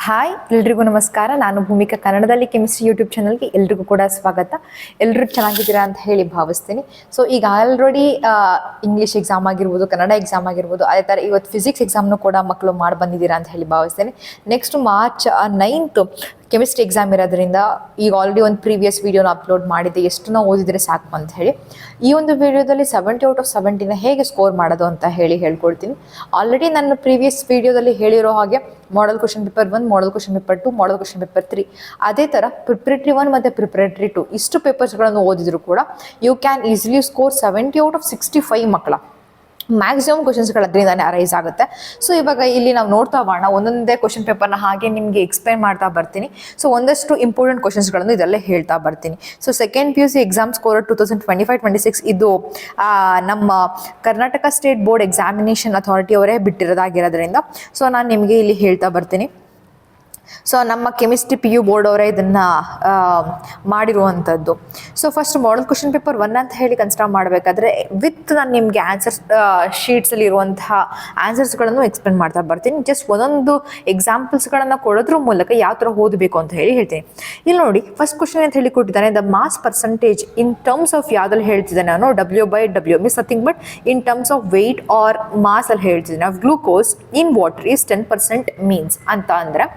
Hi ಎಲ್ರಿಗೂ ನಮಸ್ಕಾರ. ನಾನು ಭೂಮಿಕಾ ಕನ್ನಡದಲ್ಲಿ ಕೆಮಿಸ್ಟ್ರಿ ಯೂಟ್ಯೂಬ್ ಚಾನಲ್ಗೆ ಎಲ್ರಿಗೂ ಕೂಡ ಸ್ವಾಗತ. ಎಲ್ಲರೂ ಚೆನ್ನಾಗಿದ್ದೀರಾ ಅಂತ ಹೇಳಿ ಭಾವಿಸ್ತೀನಿ. ಸೊ ಈಗ ಆಲ್ರೆಡಿ ಇಂಗ್ಲೀಷ್ ಎಕ್ಸಾಮ್ ಆಗಿರ್ಬೋದು, ಕನ್ನಡ ಎಕ್ಸಾಮ್ ಆಗಿರ್ಬೋದು, ಅದೇ ಥರ ಇವತ್ತು ಫಿಸಿಕ್ಸ್ ಎಕ್ಸಾಮ್ನು ಕೂಡ ಮಕ್ಕಳು ಮಾಡಿ ಬಂದಿದ್ದೀರಾ ಅಂತ ಹೇಳಿ ಭಾವಿಸ್ತೀನಿ. Next March 9th chemistry exam ಇರೋದ್ರಿಂದ ಈಗ ಆಲ್ರೆಡಿ ಒಂದು ಪ್ರೀವಿಯಸ್ ವೀಡಿಯೋನ ಅಪ್ಲೋಡ್ ಮಾಡಿದ್ದೆ, ಎಷ್ಟು ನಾವು ಓದಿದರೆ ಸಾಕು ಅಂತ ಹೇಳಿ. ಈ ಒಂದು ವಿಡಿಯೋದಲ್ಲಿ 70/70 ಹೇಗೆ ಸ್ಕೋರ್ ಮಾಡೋದು ಅಂತ ಹೇಳ್ಕೊಡ್ತೀನಿ. ಆಲ್ರೆಡಿ ನನ್ನ ಪ್ರೀವಿಯಸ್ ವೀಡಿಯೋದಲ್ಲಿ ಹೇಳಿರೋ ಹಾಗೆ ಮಾಡಲ್ ಕ್ವಶನ್ ಪೇಪರ್ 1, ಮಾಡಲ್ ಕ್ವಶನ್ ಪೇಪರ್ 2, ಮಾಡಲ್ ಕ್ವಶನ್ ಪೇಪರ್ 3, ಅದೇ ಥರ ಪ್ರಿಪ್ರೇಟರಿ 1 ಮತ್ತು ಪ್ರಿಪ್ರೇಟರಿ 2 ಇಷ್ಟು ಪೇಪರ್ಸ್ಗಳನ್ನು ಓದಿದ್ರು ಕೂಡ ಯು ಕ್ಯಾನ್ ಈಸಿಲಿ ಸ್ಕೋರ್ 70/65 ಮಕ್ಕಳ. ಮ್ಯಾಕ್ಸಿಮಮ್ ಕ್ವಶನ್ಸ್ಗಳು ಅದರಿಂದಾನೆ ಅರೈಸ್ ಆಗುತ್ತೆ. ಸೊ ಇವಾಗ ಇಲ್ಲಿ ನಾವು ನೋಡ್ತಾ ಹೋಗೋಣ, ಒಂದೊಂದೇ ಕ್ವಶನ್ ಪೇಪರ್ನ ಹಾಗೆ ನಿಮಗೆ ಎಕ್ಸ್ಪ್ಲೈನ್ ಮಾಡ್ತಾ ಬರ್ತೀನಿ. ಸೊ ಒಂದಷ್ಟು ಇಂಪಾರ್ಟೆಂಟ್ ಕ್ವಶನ್ಸ್ಗಳನ್ನು ಇದರಲ್ಲೇ ಹೇಳ್ತಾ ಬರ್ತೀನಿ. So second PUC exam score 2025-26 ಇದು ನಮ್ಮ Karnataka state board examination authority ಅವರೇ ಬಿಟ್ಟಿರೋದಾಗಿರೋದ್ರಿಂದ ಸೊ ನಾನು ನಿಮಗೆ ಇಲ್ಲಿ ಹೇಳ್ತಾ ಬರ್ತೀನಿ. ಸೊ ನಮ್ಮ ಕೆಮಿಸ್ಟ್ರಿ PU ಬೋರ್ಡ್ ಅವರೇ ಇದನ್ನು ಮಾಡಿರುವಂಥದ್ದು. ಸೊ ಫಸ್ಟ್ ಮಾಡಲ್ ಕ್ವಶನ್ ಪೇಪರ್ 1 ಅಂತ ಹೇಳಿ ಕನ್ಸಿಡರ್ ಮಾಡಬೇಕಾದ್ರೆ ವಿತ್ ನಾನು ನಿಮಗೆ ಆನ್ಸರ್ಸ್ ಶೀಟ್ಸಲ್ಲಿ ಇರುವಂತಹ ಆನ್ಸರ್ಸ್ಗಳನ್ನು ಎಕ್ಸ್ಪ್ಲೇನ್ ಮಾಡ್ತಾ ಬರ್ತೀನಿ. ಜಸ್ಟ್ ಒಂದೊಂದು ಎಕ್ಸಾಂಪಲ್ಸ್ಗಳನ್ನು ಕೊಡೋದ್ರ ಮೂಲಕ ಯಾವ ಥರ ಓದಬೇಕು ಅಂತ ಹೇಳಿ ಹೇಳ್ತೀನಿ. ಇಲ್ಲಿ ನೋಡಿ, ಫಸ್ಟ್ ಕ್ವಶನ್ ಅಂತ ಹೇಳಿ ಕೊಟ್ಟಿದ್ದಾನೆ, the mass percentage in terms of ಯಾವುದ್ರಲ್ಲಿ ಹೇಳ್ತಿದ್ದಾನೆ ನಾನು, W/W means nothing but in terms of weight or mass ಅಲ್ಲಿ ಹೇಳ್ತಿದ್ದಾನೆ. Glucose in water is 10% means ಅಂತ ಅಂದರೆ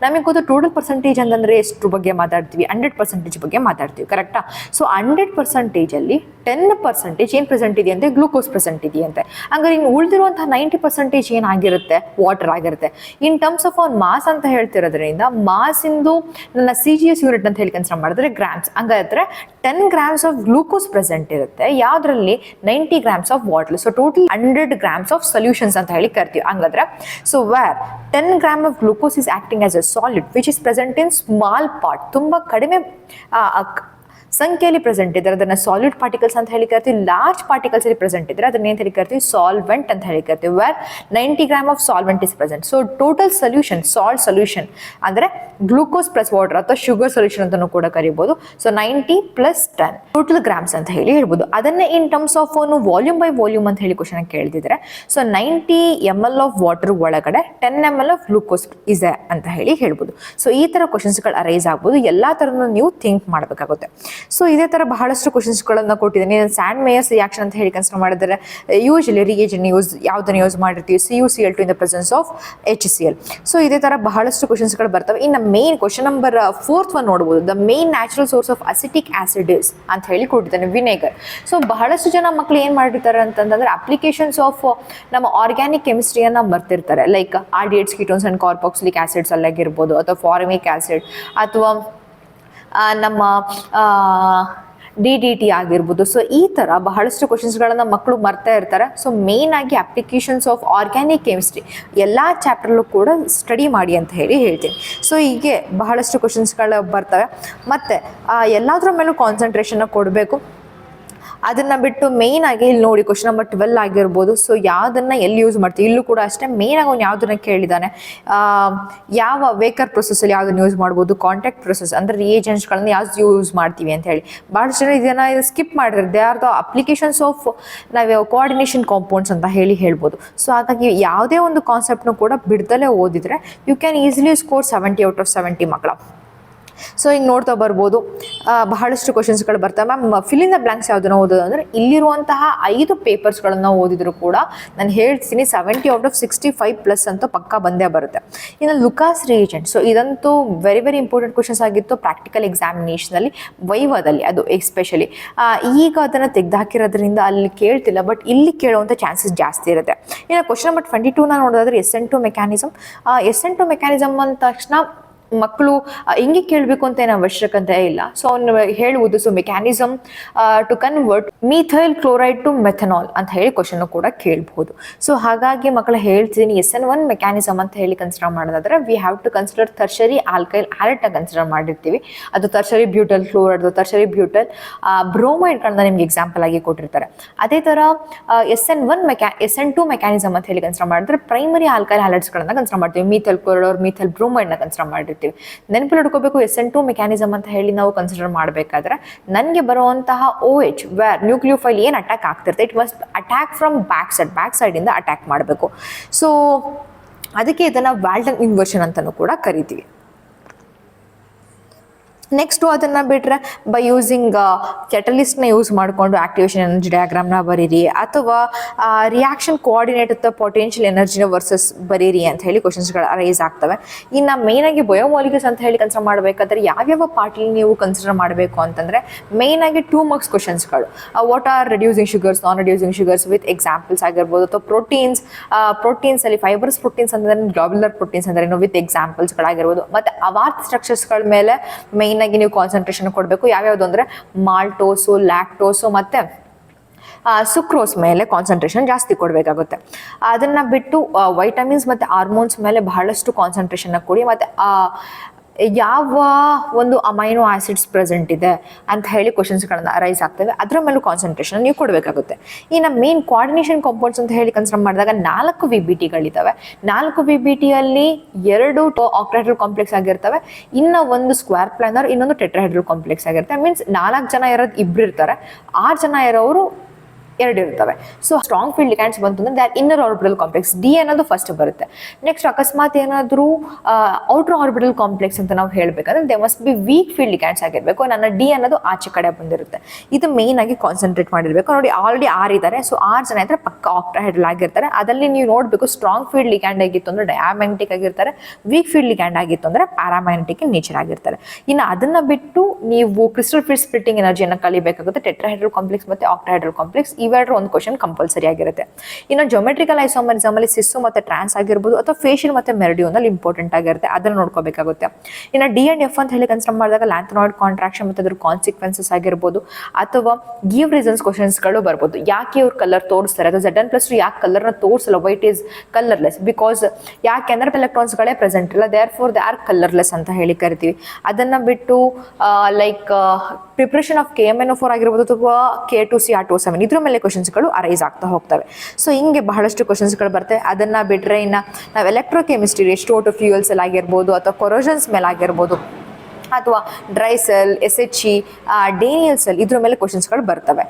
ನಮಗೆ ಗೊತ್ತು ಟೋಟಲ್ ಪರ್ಸೆಂಟೇಜ್ ಅಂತಂದರೆ ಎಷ್ಟು ಬಗ್ಗೆ ಮಾತಾಡ್ತೀವಿ, 100% ಬಗ್ಗೆ ಮಾತಾಡ್ತೀವಿ, ಕರೆಕ್ಟಾ? ಸೊ 100%ಅಲ್ಲಿ 10% ಏನು ಪ್ರೆಸೆಂಟ್ ಇದೆಯಂತೆ, ಗ್ಲೂಕೋಸ್ ಪ್ರೆಸೆಂಟ್ ಇದೆಯಂತೆ. ಹಂಗಾರೆ ಇನ್ನು ಉಳಿದಿರುವಂತಹ 90% ಏನಾಗಿರುತ್ತೆ, ವಾಟರ್ ಆಗಿರುತ್ತೆ. In terms of on mass ಅಂತ ಹೇಳ್ತಿರೋದ್ರಿಂದ ಮಾಸಿಂದು ನನ್ನ CGS ಯೂನಿಟ್ ಅಂತ ಹೇಳಿ ಕನ್ಸಿಡರ್ ಮಾಡಿದ್ರೆ ಗ್ರಾಮ್ಸ್. ಹಂಗಾದ್ರೆ 10 grams ಆಫ್ ಗ್ಲೂಕೋಸ್ ಪ್ರೆಸೆಂಟ್ ಇರುತ್ತೆ, ಯಾವುದರಲ್ಲಿ 90 grams of water. So total 100 grams of solutions ಅಂತ ಹೇಳಿ ಕರಿತೀವಿ. ಹಂಗಾದ್ರೆ so where 10 grams of glucose is acting as a solid which is present in small part, ತುಂಬ ಕಡಿಮೆ ಸಂಖ್ಯೆಯಲ್ಲಿ ಪ್ರೆಸೆಂಟ್ ಇದ್ದಾರೆ, ಅದನ್ನು ಸಾಲಿಡ್ ಪಾರ್ಟಿಕಲ್ಸ್ ಅಂತ ಹೇಳಿ ಕರಿತೀವಿ. ಲಾರ್ಜ್ ಪಾರ್ಟಿಕಲ್ಸ್ ಅಲ್ಲಿ ಪ್ರೆಸೆಂಟ್ ಇದ್ರೆ ಅದನ್ನ ಏನು ಹೇಳಿ ಕರಿತೀವಿ, ಸಾಲ್ವೆಂಟ್ ಅಂತ ಹೇಳಿ ಕರಿತೀವಿ. Where 90 grams of solvent is present. So total solution, salt solution ಅಂದರೆ ಗ್ಲೂಕೋಸ್ ಪ್ಲಸ್ ವಾಟರ್ ಅಥವಾ ಶುಗರ್ ಸೊಲ್ಯೂಷನ್ ಅಂತಲೂ ಕೂಡ ಕರಿಬೋದು. ಸೊ 90 + 10 ಟೋಟಲ್ ಗ್ರಾಮ್ಸ್ ಅಂತ ಹೇಳಿ ಹೇಳ್ಬೋದು. ಅದನ್ನೇ in terms of volume by volume ಅಂತ ಹೇಳಿ ಕ್ವಶನ್ ಕೇಳ್ತಿದ್ರೆ, ಸೊ 90 ml ಆಫ್ ವಾಟರ್ ಒಳಗಡೆ 10 ml ಆಫ್ ಗ್ಲೂಕೋಸ್ ಇದೆ ಅಂತ ಹೇಳಿ ಹೇಳ್ಬೋದು. ಸೊ ಈ ಥರ ಕ್ವಶನ್ಸ್ಗಳು ಅರೈಸ್ ಆಗ್ಬೋದು. ಎಲ್ಲ ಥರನೂ ನೀವು ಥಿಂಕ್ ಮಾಡಬೇಕಾಗುತ್ತೆ. ಸೊ ಇದೇ ಥರ ಬಹಳಷ್ಟು ಕ್ವಶನ್ಸ್ಗಳನ್ನು ಕೊಟ್ಟಿದ್ದೀನಿ. ಸ್ಯಾಂಡ್ ಮೇಯರ್ಸ್ ರಿಯಾಕ್ಷನ್ ಅಂತ ಹೇಳಿ ಕನ್ಸಿಡರ್ ಮಾಡಿದರೆ ಯೂಶಲಿ ರಿಯೇಜನ್ ಯಾವುದನ್ನು ಯೂಸ್ ಮಾಡಿರ್ತೀವಿ, CuCl2 in the presence of HCl. So ಇದೇ ಥರ ಬಹಳಷ್ಟು ಕ್ವಶನ್ಸ್ಗಳು ಬರ್ತವೆ. ಇನ್ನು ಮೇನ್ ಕ್ವಶನ್ ನಂಬರ್ 4th ನೋಡ್ಬೋದು, the main natural source of acetic acid is ಅಂತ ಹೇಳಿ ಕೊಟ್ಟಿದ್ದಾನೆ, ವಿನೆಗರ್. ಸೊ ಬಹಳಷ್ಟು ಜನ ಮಕ್ಕಳು ಏನು ಮಾಡಿರ್ತಾರೆ ಅಂತಂದ್ರೆ ಅಪ್ಲಿಕೇಶನ್ಸ್ ಆಫ್ ನಮ್ಮ ಆರ್ಗ್ಯಾನಿಕ್ ಕೆಮಿಸ್ಟ್ರಿಯನ್ನು ಬರ್ತಿರ್ತಾರೆ. Like RDH ketones and carboxylic acids ಅಲ್ಲಾಗಿರ್ಬೋದು, ಅಥವಾ ಫಾರ್ಮಿಕ್ ಆಸಿಡ್, ಅಥವಾ ನಮ್ಮ DDT ಆಗಿರ್ಬೋದು. ಸೊ ಈ ಥರ ಬಹಳಷ್ಟು ಕ್ವಶನ್ಸ್ಗಳನ್ನು ಮಕ್ಕಳು ಮರ್ತಾ ಇರ್ತಾರೆ. ಸೊ ಮೇನ್ ಆಗಿ ಅಪ್ಲಿಕೇಶನ್ಸ್ ಆಫ್ ಆರ್ಗ್ಯಾನಿಕ್ ಕೆಮಿಸ್ಟ್ರಿ ಎಲ್ಲ ಚಾಪ್ಟರ್ಲ್ಲೂ ಕೂಡ ಸ್ಟಡಿ ಮಾಡಿ ಅಂತ ಹೇಳಿ ಹೇಳ್ತೀನಿ. ಸೊ ಹೀಗೆ ಬಹಳಷ್ಟು ಕ್ವಶನ್ಸ್ಗಳು ಬರ್ತವೆ. ಮತ್ತು ಎಲ್ಲದರ ಮೇಲೂ ಕಾನ್ಸಂಟ್ರೇಷನ್ನ ಕೊಡಬೇಕು. ಅದನ್ನು ಬಿಟ್ಟು ಮೇಯ್ನ್ ಆಗಿ ಇಲ್ಲಿ ನೋಡಿ ಕ್ವಶನ್ ನಂಬರ್ 12 ಆಗಿರ್ಬೋದು. ಸೊ ಯಾವುದನ್ನು ಎಲ್ಲಿ ಯೂಸ್ ಮಾಡ್ತೀವಿ, ಇಲ್ಲೂ ಕೂಡ ಅಷ್ಟೇ ಮೇಯ್ನ್ ಆಗಿ ಅವ್ನು ಯಾವುದನ್ನು ಕೇಳಿದ್ದಾನೆ, ಯಾವ ವೇಕರ್ ಪ್ರೊಸೆಸಲ್ಲಿ ಯಾವುದನ್ನು ಯೂಸ್ ಮಾಡ್ಬೋದು, ಕಾಂಟ್ಯಾಕ್ಟ್ ಪ್ರೊಸೆಸ್ ಅಂದರೆ ರಿಯೇಜೆಂಟ್ಸ್ಗಳನ್ನು ಯಾವ್ದು ಯೂಸ್ ಮಾಡ್ತೀವಿ ಅಂತ ಹೇಳಿ. ಭಾಳಷ್ಟು ಜನ ಇದನ್ನು ಸ್ಕಿಪ್ ಮಾಡಿದ್ರೆ they are the applications of ನಾವು ಕೋಆರ್ಡಿನೇಷನ್ ಕಾಂಪೌಂಡ್ಸ್ ಅಂತ ಹೇಳ್ಬೋದು. ಸೊ ಹಾಗಾಗಿ ಯಾವುದೇ ಒಂದು ಕಾನ್ಸೆಪ್ಟ್ನು ಕೂಡ ಬಿಡ್ದಲೇ ಓದಿದರೆ ಯು ಕ್ಯಾನ್ ಈಸಿಲಿ ಸ್ಕೋರ್ 70/70 ಮಕ್ಕಳ. ಸೊ ಹಿಂಗೆ ನೋಡ್ತಾ ಬರ್ಬೋದು, ಬಹಳಷ್ಟು ಕ್ವಶನ್ಸ್ಗಳು ಬರ್ತವೆ. Ma'am fill in the blanks ಯಾವುದನ್ನು ಓದೋದು ಅಂದರೆ ಇಲ್ಲಿರುವಂತಹ 5 ಪೇಪರ್ಸ್ಗಳನ್ನು ಓದಿದ್ರು ಕೂಡ ನಾನು ಹೇಳ್ತೀನಿ 70/65+ ಅಂತ ಪಕ್ಕ ಬಂದೇ ಬರುತ್ತೆ. ಇನ್ನು ಲುಕಾಸ್ ರಿಯೇಜೆಂಟ್, ಸೊ ಇದಂತೂ ವೆರಿ ವೆರಿ ಇಂಪಾರ್ಟೆಂಟ್ ಕ್ವಶನ್ಸ್ ಆಗಿತ್ತು ಪ್ರಾಕ್ಟಿಕಲ್ ಎಕ್ಸಾಮಿನೇಷನಲ್ಲಿ, ವೈವಾದಲ್ಲಿ ಅದು ಎಸ್ಪೆಷಲಿ. ಈಗ ಅದನ್ನು ತೆಗೆದುಹಾಕಿರೋದ್ರಿಂದ ಅಲ್ಲಿ ಕೇಳ್ತಿಲ್ಲ, ಬಟ್ ಇಲ್ಲಿ ಕೇಳುವಂಥ ಚಾನ್ಸಸ್ ಜಾಸ್ತಿ ಇರುತ್ತೆ. ಇನ್ನು ಕ್ವಶನ್ ನಂಬರ್ 22 ನೋಡೋದಾದ್ರೆ SN2 ಮೆಕ್ಯಾನಿಸಮ್. SN2 ಮೆಕ್ಯಾನಿಸಮ್ ಅಂದ ತಕ್ಷಣ ಮಕ್ಕಳು ಹಿಂಗೆ ಕೇಳಬೇಕು ಅಂತ ಏನು ಅವಶ್ಯಕತೆ ಇಲ್ಲ. ಸೊ ಅವ್ನು ಹೇಳುವುದು, so mechanism to convert methyl chloride to methanol ಅಂತ ಹೇಳಿ ಕ್ವಶನ್ ಕೂಡ ಕೇಳ್ಬೋದು. ಸೊ ಹಾಗಾಗಿ ಮಕ್ಕಳು ಹೇಳ್ತೀನಿ SN1 ಮೆಕ್ಯಾನಿಸಮ್ ಅಂತ ಹೇಳಿ ಕನ್ಸಿಡರ್ ಮಾಡೋದಾದ್ರೆ we have to consider tertiary alkyl ಆರೆಟ್ನ ಕನ್ಸಿಡರ್ ಮಾಡಿರ್ತೀವಿ. ಅದು tertiary butyl chloride, tertiary butyl ಬ್ರೋಮೈಡ್ಗಳನ್ನ ನಿಮ್ಗೆ ಎಕ್ಸಾಂಪಲ್ ಆಗಿ ಕೊಟ್ಟಿರ್ತಾರೆ. ಅದೇ ಥರ SN2 ಮೆಕ್ಯಾನಿಸಮ್ ಅಂತ ಹೇಳಿ ಕನ್ಸಿಡರ್ ಮಾಡಿದ್ರೆ ಪ್ರೈಮರಿ ಆಲ್ಕೈಲ್ ಹ್ಯಾಲೈಡ್ಸ್ಗಳನ್ನ ಕನ್ಸಿಡರ್ ಮಾಡ್ತೀವಿ. ಮೀಥೈಲ್ ಕ್ಲೋರೈಡ್, ಮೀಥೈಲ್ ಬ್ರೋಮೈಡ್ನ ಕನ್ಸಿಡರ್ ಮಾಡಿರ್ತೀವಿ. ನೆನಪಲ್ಲಿ ಇಟ್ಕೋಬೇಕು, SN2 ಮೆಕ್ಯಾನಿಸಮ್ ಅಂತ ಹೇಳಿ ನಾವು ಕನ್ಸಿಡರ್ ಮಾಡಬೇಕಾದ್ರೆ ನನಗೆ ಬರುವಂತಹ OH ವೇರ್ ನ್ಯೂಕ್ಲಿಯೋಫೈಲ್ ಏನು ಅಟ್ಯಾಕ್ ಆಗ್ತಿರುತ್ತೆ, it must attack from back side ಇಂದ ಅಟ್ಯಾಕ್ ಮಾಡಬೇಕು. ಸೊ ಅದಕ್ಕೆ ಇದನ್ನು ವಾಲ್ಟನ್ ಇನ್ವರ್ಷನ್ ಅಂತಲೂ ಕೂಡ ಕರಿತೀವಿ. ನೆಕ್ಸ್ಟು ಅದನ್ನು ಬಿಟ್ಟರೆ ಬೈ ಯೂಸಿಂಗ್ ಕೆಟಲಿಸ್ಟ್ನ ಯೂಸ್ ಮಾಡಿಕೊಂಡು ಆಕ್ಟಿವೇಶನ್ ಎನರ್ಜಿ ಡಯಾಗ್ರಾಮ್ನ ಬರೀರಿ, ಅಥವಾ ರಿಯಾಕ್ಷನ್ ಕೋಆರ್ಡಿನೇಟ್ ಅಥವಾ ಪೊಟೆನ್ಷಿಯಲ್ ಎನರ್ಜಿನ ವರ್ಸಸ್ ಬರೀರಿ ಅಂತ ಹೇಳಿ ಕ್ವಶನ್ಸ್ಗಳು ರೈಸ್ ಆಗ್ತವೆ. ಇನ್ನು ಮೇಯ್ನಾಗಿ ಬಯೋಮಾಲಿಕ್ಯೂಲ್ಸ್ ಅಂತ ಹೇಳಿ ಕನ್ಸಿಡರ್ ಮಾಡಬೇಕಾದ್ರೆ ಯಾವ್ಯಾವ ಪಾರ್ಟ್ಲಿ ನೀವು ಕನ್ಸಿಡರ್ ಮಾಡಬೇಕು ಅಂತಂದರೆ ಮೇಯ್ನಾಗಿ 2 ಮಾರ್ಕ್ಸ್ ಕ್ವಶನ್ಸ್ಗಳು. What are reducing sugars, non reducing sugars with examples ಆಗಿರ್ಬೋದು, ಅಥವಾ ಪ್ರೋಟೀನ್ಸಲ್ಲಿ ಫೈಬರ್ಸ್ ಪ್ರೋಟೀನ್ಸ್ ಅಂದರೆ ಗ್ಲೋಬ್ಯುಲರ್ ಪ್ರೋಟೀನ್ಸ್ ಅಂದರೆ ವಿತ್ ಎಕ್ಸಾಂಪಲ್ಸ್ಗಳಾಗಿರ್ಬೋದು. ಮತ್ತು ಅವಾರ್ತ್ ಸ್ಟ್ರಕ್ಚರ್ಸ್ಗಳ ಮೇಲೆ ಮೇಯ್ನಾಗಿ ನೀವು ಕಾನ್ಸಂಟ್ರೇಷನ್ ಕೊಡಬೇಕು. ಯಾವ್ಯಾವುದು ಅಂದರೆ ಮಾಲ್ಟೋಸು, ಲ್ಯಾಕ್ಟೋಸು ಮತ್ತು ಸುಕ್ರೋಸ್ ಮೇಲೆ ಕಾನ್ಸಂಟ್ರೇಷನ್ ಜಾಸ್ತಿ ಕೊಡಬೇಕಾಗುತ್ತೆ. ಅದನ್ನು ಬಿಟ್ಟು ವೈಟಮಿನ್ಸ್ ಮತ್ತು ಹಾರ್ಮೋನ್ಸ್ ಮೇಲೆ ಬಹಳಷ್ಟು ಕಾನ್ಸಂಟ್ರೇಷನ್ನ ಕೊಡಿ. ಮತ್ತು ಯಾವ ಒಂದು ಅಮೈನೋ ಆ್ಯಸಿಡ್ಸ್ ಪ್ರೆಸೆಂಟ್ ಇದೆ ಅಂತ ಹೇಳಿ ಕ್ವಶನ್ಸ್ಗಳನ್ನ ರೈಸ್ ಆಗ್ತವೆ, ಅದರ ಮೇಲೂ ಕಾನ್ಸಂಟ್ರೇಷನ್ ನೀವು ಕೊಡಬೇಕಾಗುತ್ತೆ. ಇನ್ನು ಮೇನ್ ಕೋಆರ್ಡಿನೇಷನ್ ಕಾಂಪೌಂಡ್ಸ್ ಅಂತ ಹೇಳಿ ಕನ್ಸಿಡರ್ ಮಾಡಿದಾಗ 4 VBTಗಳಿದ್ದಾವೆ. 4 VBTಯಲ್ಲಿ 2 ಆಕ್ಟಾಹೆಡ್ರಲ್ ಕಾಂಪ್ಲೆಕ್ಸ್ ಆಗಿರ್ತವೆ, ಇನ್ನು ಒಂದು ಸ್ಕ್ವೇರ್ ಪ್ಲಾನರ್, ಇನ್ನೊಂದು ಟೆಟ್ರಾಹೆಡ್ರಲ್ ಕಾಂಪ್ಲೆಕ್ಸ್ ಆಗಿರುತ್ತೆ. ಮೀನ್ಸ್ 4 ಜನ ಇರೋದು 2 ಇರ್ತಾರೆ, 6 ಜನ ಇರೋರು 2 ಇರ್ತವೆ. ಸೊ ಸ್ಟ್ರಾಂಗ್ ಫೀಲ್ಡ್ ಲಿಗ್ಯಾಂಡ್ಸ್ ಬಂತು ಅಂದರೆ that inner orbital complex D ಅನ್ನೋದು ಫಸ್ಟ್ ಬರುತ್ತೆ. ನೆಕ್ಸ್ಟ್ ಅಕಸ್ಮಾತ್ ಏನಾದರೂ ಔಟರ್ ಆರ್ಬಿಟಲ್ ಕಾಂಪ್ಲೆಕ್ಸ್ ಅಂತ ನಾವು ಹೇಳಬೇಕಂದ್ರೆ they must be weak field ligands ಆಗಿರಬೇಕು. ನನ್ನ ಡಿ ಅನ್ನೋದು ಆಚೆ ಕಡೆ ಬಂದಿರುತ್ತೆ. ಇದು ಮೇಯ್ನ್ ಆಗಿ ಕಾನ್ಸಂಟ್ರೇಟ್ ಮಾಡಿರಬೇಕು. ನೋಡಿ ಆಲ್ರೆಡಿ 6 ಇದ್ದಾರೆ, ಸೊ 6 ಜನ ಇದ್ದರೆ ಪಕ್ಕ ಆಕ್ಟಾಹೆಡ್ರಲ್ ಆಗಿರ್ತಾರೆ. ಅದರಲ್ಲಿ ನೀವು ನೋಡಬೇಕು ಸ್ಟ್ರಾಂಗ್ ಫೀಲ್ಡ್ ಲಿಗ್ಯಾಂಡ್ ಆಗಿತ್ತು ಅಂದರೆ ಡಯಾಮ್ಯಾಗ್ನೆಟಿಕ್ ಆಗಿರ್ತಾರೆ, ವೀಕ್ ಫೀಲ್ಡ್ ಲಿಗ್ಯಾಂಡ್ ಆಗಿತ್ತು ಅಂದರೆ ಪ್ಯಾರಾಮ್ಯಾಗ್ನೆಟಿಕ್ ಇನ್ ನೇಚರ್ ಆಗಿರ್ತಾರೆ. ಇನ್ನು ಅದನ್ನು ಬಿಟ್ಟು ನೀವು ಕ್ರಿಸ್ಟಲ್ ಫೀಲ್ಡ್ ಸ್ಪ್ಲಿಟ್ಟಿಂಗ್ ಎನರ್ಜಿಯನ್ನು ಕಲಿಬೇಕಾಗುತ್ತೆ. ಟೆಟ್ರಾಹೆಡ್ರಲ್ ಕಾಂಪ್ಲೆಕ್ಸ್ ಮತ್ತು ಆಕ್ಟಾಹೆಡ್ರಲ್ ಕಾಂಪ್ಲೆಕ್ಸ್ ಇವೆರಡರ ಒಂದು ಕ್ವಶನ್ ಕಂಪಲ್ಸರಿ ಆಗಿರುತ್ತೆ. ಇನ್ನು ಜೊಮೆಟ್ರಿಕಲ್ ಐಸೋಮರಿಸಮ್ ಅಲ್ಲಿ ಸಿಸ್ಸು ಮತ್ತು ಟ್ರಾನ್ಸ್ ಆಗಿರ್ಬೋದು, ಅಥವಾ ಫೇಶಿಯಲ್ ಮತ್ತು ಮೆರಿಡಿಯೋನಲ್ಲಿ ಇಂಪಾರ್ಟೆಂಟ್ ಆಗಿರುತ್ತೆ, ಅದನ್ನು ನೋಡ್ಕೋಬೇಕಾಗುತ್ತೆ. ಇನ್ನು ಡಿ ಅಂಡ್ ಎಫ್ ಅಂತ ಹೇಳಿ ಕನ್ಸಿಡರ್ ಮಾಡಿದಾಗ ಲ್ಯಾಂಥನಾಯ್ಡ್ ಕಾಂಟ್ರಾಕ್ಷನ್ ಮತ್ತು ಅದ್ರ ಕಾನ್ಸಿಕ್ವೆನ್ಸಸ್ ಆಗಿರ್ಬೋದು, ಅಥವಾ ಗಿವ್ ರೀಸನ್ಸ್ ಕ್ವಶನ್ಸ್ಗಳು ಬರ್ಬೋದು. ಯಾಕೆ ಇವ್ರು ಕಲರ್ ತೋರಿಸ್ತಾರೆ, ಅಥವಾ Z1+2 ಯಾಕೆ ಕಲರ್ನ ತೋರಿಸಲ್ಲ, ವೈಟ್ ಈಸ್ ಕಲರ್ಲೆಸ್, ಬಿಕಾಸ್ ಯಾಕೆಂದ್ರೆ ಎಲೆಕ್ಟ್ರಾನ್ಸ್ಗಳೇ ಪ್ರೆಸೆಂಟ್ ಇಲ್ಲ, therefore they are colourless ಅಂತ ಹೇಳಿ ಕರಿತೀವಿ. ಅದನ್ನು ಬಿಟ್ಟು ಲೈಕ್ ಪ್ರಿಪ್ರೇಷನ್ ಆಫ್ KMnO4 ಆಗಿರ್ಬೋದು, ಅಥವಾ K2CR2O7 ಇದ್ರ ಮೇಲೆ ಕ್ವಶನ್ಸ್ಗಳು ಅರೈಸ್ ಆಗ್ತಾ ಹೋಗ್ತವೆ. ಸೊ ಹಿಂಗೆ ಬಹಳಷ್ಟು ಕ್ವಶನ್ಸ್ಗಳು ಬರ್ತವೆ. ಅದನ್ನು ಬಿಟ್ಟರೆ ಇನ್ನು ನಾವು ಎಲೆಕ್ಟ್ರೋಕೆಮಿಸ್ಟ್ರಿ H2O2 ಫ್ಯೂಯಲ್ಸ್ ಅಲ್ಲಿ ಆಗಿರ್ಬೋದು, ಅಥವಾ ಕೊರೋಷನ್ಸ್ ಮೇಲೆ ಆಗಿರ್ಬೋದು, ಅಥವಾ dry cell, SHE, Daniel cell ಇದ್ರ ಮೇಲೆ ಕ್ವಶನ್ಸ್ಗಳು ಬರ್ತವೆ.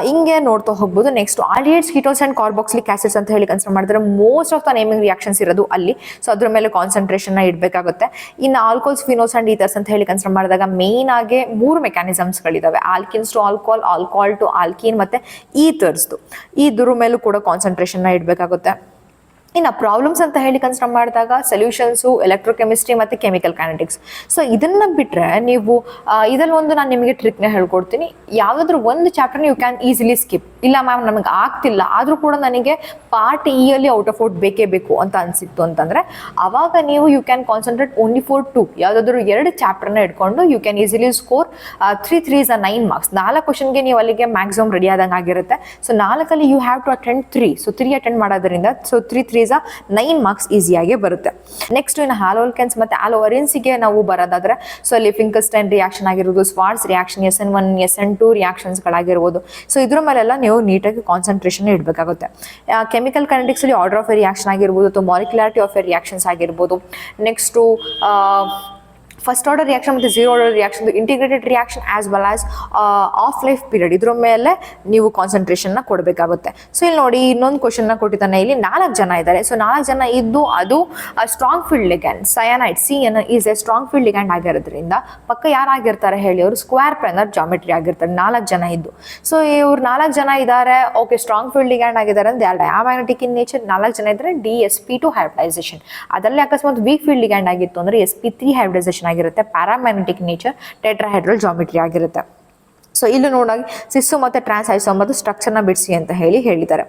ಹಿಂಗೆ ನೋಡ್ತಾ ಹೋಗ್ಬೋದು. Next aldehydes, ketones and carboxylic acids ಅಂತ ಹೇಳಿ ಕನ್ಸಿಡರ್ ಮಾಡಿದ್ರೆ most of the naming reactions ಇರೋದು ಅಲ್ಲಿ. ಸೊ ಅದ್ರ ಮೇಲೆ ಕಾನ್ಸಂಟ್ರೇಷನ್ನ ಇಡಬೇಕಾಗುತ್ತೆ. ಇನ್ನು ಆಲ್ಕೋಲ್ಸ್, ಫಿನೋಲ್ಸ್ ಆ್ಯಂಡ್ ಈಥರ್ಸ್ ಅಂತ ಹೇಳಿ ಕನ್ಸಿಡರ್ ಮಾಡಿದಾಗ ಮೇಯ್ನ್ ಆಗಿ 3 ಮೆಕ್ಯಾನಿಸಮ್ಸ್ಗಳಿದ್ದಾವೆ. Alkenes to alcohol, alcohol to alkene, ಮತ್ತು ಈಥರ್ಸ್ದು. ಇದ್ರ ಮೇಲೂ ಕೂಡ ಕಾನ್ಸಂಟ್ರೇಷನ್ನ ಇಡಬೇಕಾಗುತ್ತೆ. ಇನ್ನು ಪ್ರಾಬ್ಲಮ್ಸ್ ಅಂತ ಹೇಳಿ ಕನ್ಸಿಡರ್ ಮಾಡಿದಾಗ ಸೊಲ್ಯೂಷನ್ಸು, ಎಲೆಕ್ಟ್ರೋಕೆಮಿಸ್ಟ್ರಿ ಮತ್ತು ಕೆಮಿಕಲ್ ಕೈನೆಟಿಕ್ಸ್. ಸೊ ಇದನ್ನು ಬಿಟ್ಟರೆ ನೀವು ಇದರಲ್ಲಿ ಒಂದು ನಾನು ನಿಮಗೆ ಟ್ರಿಕ್ನ ಹೇಳ್ಕೊಡ್ತೀನಿ. ಯಾವುದಾದ್ರೂ ಒಂದು ಚಾಪ್ಟರ್ನ ಯು ಕ್ಯಾನ್ ಈಸಿಲಿ ಸ್ಕಿಪ್. ಇಲ್ಲ ಮ್ಯಾಮ್ ನಮಗೆ ಆಗ್ತಿಲ್ಲ, ಆದರೂ ಕೂಡ ನನಗೆ ಪಾರ್ಟ್ ಇಯಲ್ಲಿ ಔಟ್ ಆಫ್ ಔಟ್ ಬೇಕೇ ಬೇಕು ಅಂತ ಅನಿಸಿತ್ತು ಅಂತಂದರೆ ಆವಾಗ ನೀವು you can concentrate only for 2. ಯಾವುದಾದ್ರೂ 2 ಚಾಪ್ಟರ್ನ ಇಟ್ಕೊಂಡು you can easily score 3 3s 9 marks. 4 ಕ್ವಶನ್ಗೆ ನೀವು ಅಲ್ಲಿಗೆ ಮ್ಯಾಕ್ಸಿಮಮ್ ರೆಡಿ ಆದಂಗೆ ಆಗಿರುತ್ತೆ. ಸೊ 4ಅಲ್ಲಿ you have to attend 3. So 3 attend ಮಾಡೋದ್ರಿಂದ ಸೊ 3 3s 9 ಮಾರ್ಕ್ಸ್ ಈಸಿಯಾಗಿ ಬರುತ್ತೆ. ನೆಕ್ಸ್ಟ್ ಇನ್ನು ಹ್ಯಾಲೋಲ್ಕೆನ್ಸ್ ಮತ್ತು ಆಲೋವರಿನ್ಸಿಗೆ ನಾವು ಬರೋದಾದ್ರೆ ಸೊ ಅಲ್ಲಿ ಫಿಂಕಲ್ಸ್ಟೈನ್ ರಿಯಾಕ್ಷನ್ ಆಗಿರ್ಬೋದು, ಸ್ವಾರ್ಟ್ಸ್ ರಿಯಾಕ್ಷನ್, SN1 SN2 ರಿಯಾಕ್ಷನ್ಸ್ಗಳಾಗಿರ್ಬೋದು. ಸೊ ಇದ್ರ ಮೇಲೆಲ್ಲ ನೀವು ನೀಟಾಗಿ ಕಾನ್ಸಂಟ್ರೇಷನ್ ಇಡಬೇಕಾಗುತ್ತೆ. ಕೆಮಿಕಲ್ ಕೈನೆಟಿಕ್ಸಲ್ಲಿ ಆರ್ಡರ್ ಆಫ್ ಎ ರಿಯಾಕ್ಷನ್ ಆಗಿರ್ಬೋದು, ಅಥವಾ ಮಾಲಿಕ್ಯುಲಾರಿಟಿ ಆಫ್ ಎ ರಿಯಾಕ್ಷನ್ಸ್ ಆಗಿರ್ಬೋದು. ನೆಕ್ಸ್ಟು ಫಸ್ಟ್ ಆರ್ಡರ್ ರಿಯಾಕ್ಷನ್ ಮತ್ತು 0 order reaction, integrated reaction as well as half life period ಇದ್ರ ಮೇಲೆ ನೀವು ಕಾನ್ಸಂಟ್ರೇಷನ್ನ ಕೊಡಬೇಕಾಗುತ್ತೆ. ಸೊ ಇಲ್ಲಿ ನೋಡಿ ಇನ್ನೊಂದು ಕ್ವಶನ್ನ ಕೊಟ್ಟಿದ್ದಾನೆ. ಇಲ್ಲಿ 4 ಜನ ಇದ್ದಾರೆ. ಸೊ 4 ಜನ ಇದ್ದು ಅದು strong field ligand cyanide CN is a strong field ligand ಆಗಿರೋದ್ರಿಂದ ಪಕ್ಕ ಯಾರಾಗಿರ್ತಾರೆ ಹೇಳಿ, ಅವರು ಸ್ಕ್ವೇರ್ ಪ್ಲಾನರ್ ಜಾಮೆಟ್ರಿ ಆಗಿರ್ತಾರೆ. 4 ಜನ ಇದ್ದು. ಸೊ ಇವ್ರು 4 ಜನ ಇದ್ದಾರೆ, ಓಕೆ ಸ್ಟ್ರಾಂಗ್ ಫೀಲ್ಡ್ ಲಿಗ್ಯಾಂಡ್ ಆಗಿದ್ದಾರೆ ಅಂದ್ರೆ ಯಾರು ಡಯಾಮ್ಯಾಗ್ನೆಟಿಕ್ ಇನ್ ನೇಚರ್. 4 ಜನ ಇದ್ದಾರೆ DsP2 ಹೈಬ್ರಿಡೈಸೇಷನ್. ಅದರಲ್ಲಿ ಅಕಸ್ಮಾತ್ ವೀಕ್ ಫೀಲ್ಡ್ ಲಿಗ್ಯಾಂಡ್ ಆಗಿತ್ತು ಅಂದರೆ sp3 ಹೈಬ್ರಿಡೈಸೇಷನ್ ಆಗಿರುತ್ತೆ. ಪ್ಯಾರಾಮ್ಯಾಗ್ನೆಟಿಕ್ ನೇಚರ್ ಟೆಟ್ರಾಹೆಡ್ರಲ್ ಜಾಮೆಟ್ರಿ ಆಗಿರುತ್ತೆ. ಸೊ ಇಲ್ಲಿ ನೋಡಾಗಿ ಸಿಸ್ಸು ಮತ್ತು ಟ್ರಾನ್ಸ್ ಐಸೋಮರ್ದು ಸ್ಟ್ರಕ್ಚರ್ನ ಬಿಡಿಸಿ ಅಂತ ಹೇಳಿದ್ದಾರೆ.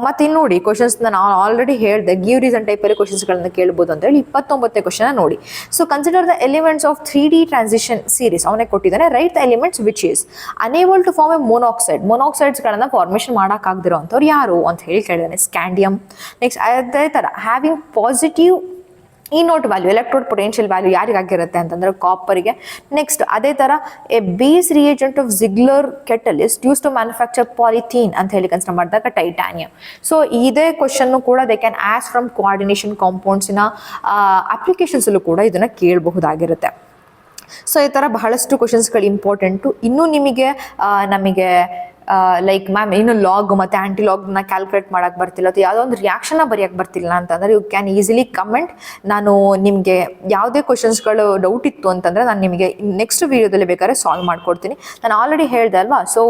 ಮತ್ತು ಇಲ್ಲಿ ನೋಡಿ ಕ್ವಶನ್ಸ್ ನಾನು ಆಲ್ರೆಡಿ ಹೇಳಿದೆ, ಗಿವ್ ರೀಸನ್ ಟೈಪಲ್ಲಿ ಕ್ವಶನ್ಸ್ಗಳನ್ನು ಕೇಳ್ಬೋದು ಅಂತ ಹೇಳಿ. 29ನೇ ಕ್ವಶನ್ ನೋಡಿ. So consider the elements of 3D transition series. ಅವನೇ ಕೊಟ್ಟಿದ್ದಾನೆ. Right the elements which is unable to form a monoxide. ಮೊನಾಕ್ಸೈಡ್ಸ್ಗಳನ್ನು ಫಾರ್ಮೇಷನ್ ಮಾಡೋಕ್ಕಾಗದಿರೋ ಅಂಥವ್ರು ಯಾರು ಅಂತ ಹೇಳಿ ಕೇಳಿದ್ದಾನೆ. ಸ್ಕ್ಯಾಂಡಿಯಮ್. ನೆಕ್ಸ್ಟ್ ಅದೇ ಥರ having positive nought value, electrode potential value ಯಾರಿಗಾಗಿರುತ್ತೆ ಅಂತಂದರೆ ಕಾಪರಿಗೆ. ನೆಕ್ಸ್ಟ್ ಅದೇ ಥರ a base reagent of Ziegler catalyst use to manufacture polythene ಅಂತ ಹೇಳಿ ಕನ್ಸಿಡರ್ ಮಾಡಿದಾಗ ಟೈಟಾನಿಯಂ. ಸೊ ಇದೇ ಕ್ವಶನ್ನು ಕೂಡ they can ask from coordination ಕಾಂಪೌಂಡ್ಸಿನ ಅಪ್ಲಿಕೇಶನ್ಸಲ್ಲೂ ಕೂಡ ಇದನ್ನು ಕೇಳಬಹುದಾಗಿರುತ್ತೆ. ಸೊ ಈ ಥರ ಬಹಳಷ್ಟು ಕ್ವಶನ್ಸ್ಗಳು ಇಂಪಾರ್ಟೆಂಟು. ಇನ್ನೂ ನಮಗೆ ಲೈಕ್ ಮ್ಯಾಮ್ ಏನು ಲಾಗ್ ಮತ್ತು ಆ್ಯಂಟಿ ಲಾಗ್ನ ಕ್ಯಾಲ್ಕುಲೇಟ್ ಮಾಡೋಕ್ಕೆ ಬರ್ತಿಲ್ಲ ಅಥವಾ ಯಾವುದೋ ಒಂದು ರಿಯಾಕ್ಷನ್ನ ಬರೆಯೋಕ್ಕೆ ಬರ್ತಿಲ್ಲ ಅಂತಂದರೆ ಯು ಕ್ಯಾನ್ ಈಸಿಲಿ ಕಮೆಂಟ್. ನಾನು ನಿಮಗೆ ಯಾವುದೇ ಕ್ವಶನ್ಸ್ಗಳು ಡೌಟ್ ಇತ್ತು ಅಂತಂದರೆ ನಾನು ನಿಮಗೆ ನೆಕ್ಸ್ಟ್ ವೀಡಿಯೋದಲ್ಲಿ ಬೇಕಾದ್ರೆ ಸಾಲ್ವ್ ಮಾಡ್ಕೊಡ್ತೀನಿ. ನಾನು ಆಲ್ರೆಡಿ ಹೇಳಿದೆ ಅಲ್ವಾ, ಸೊ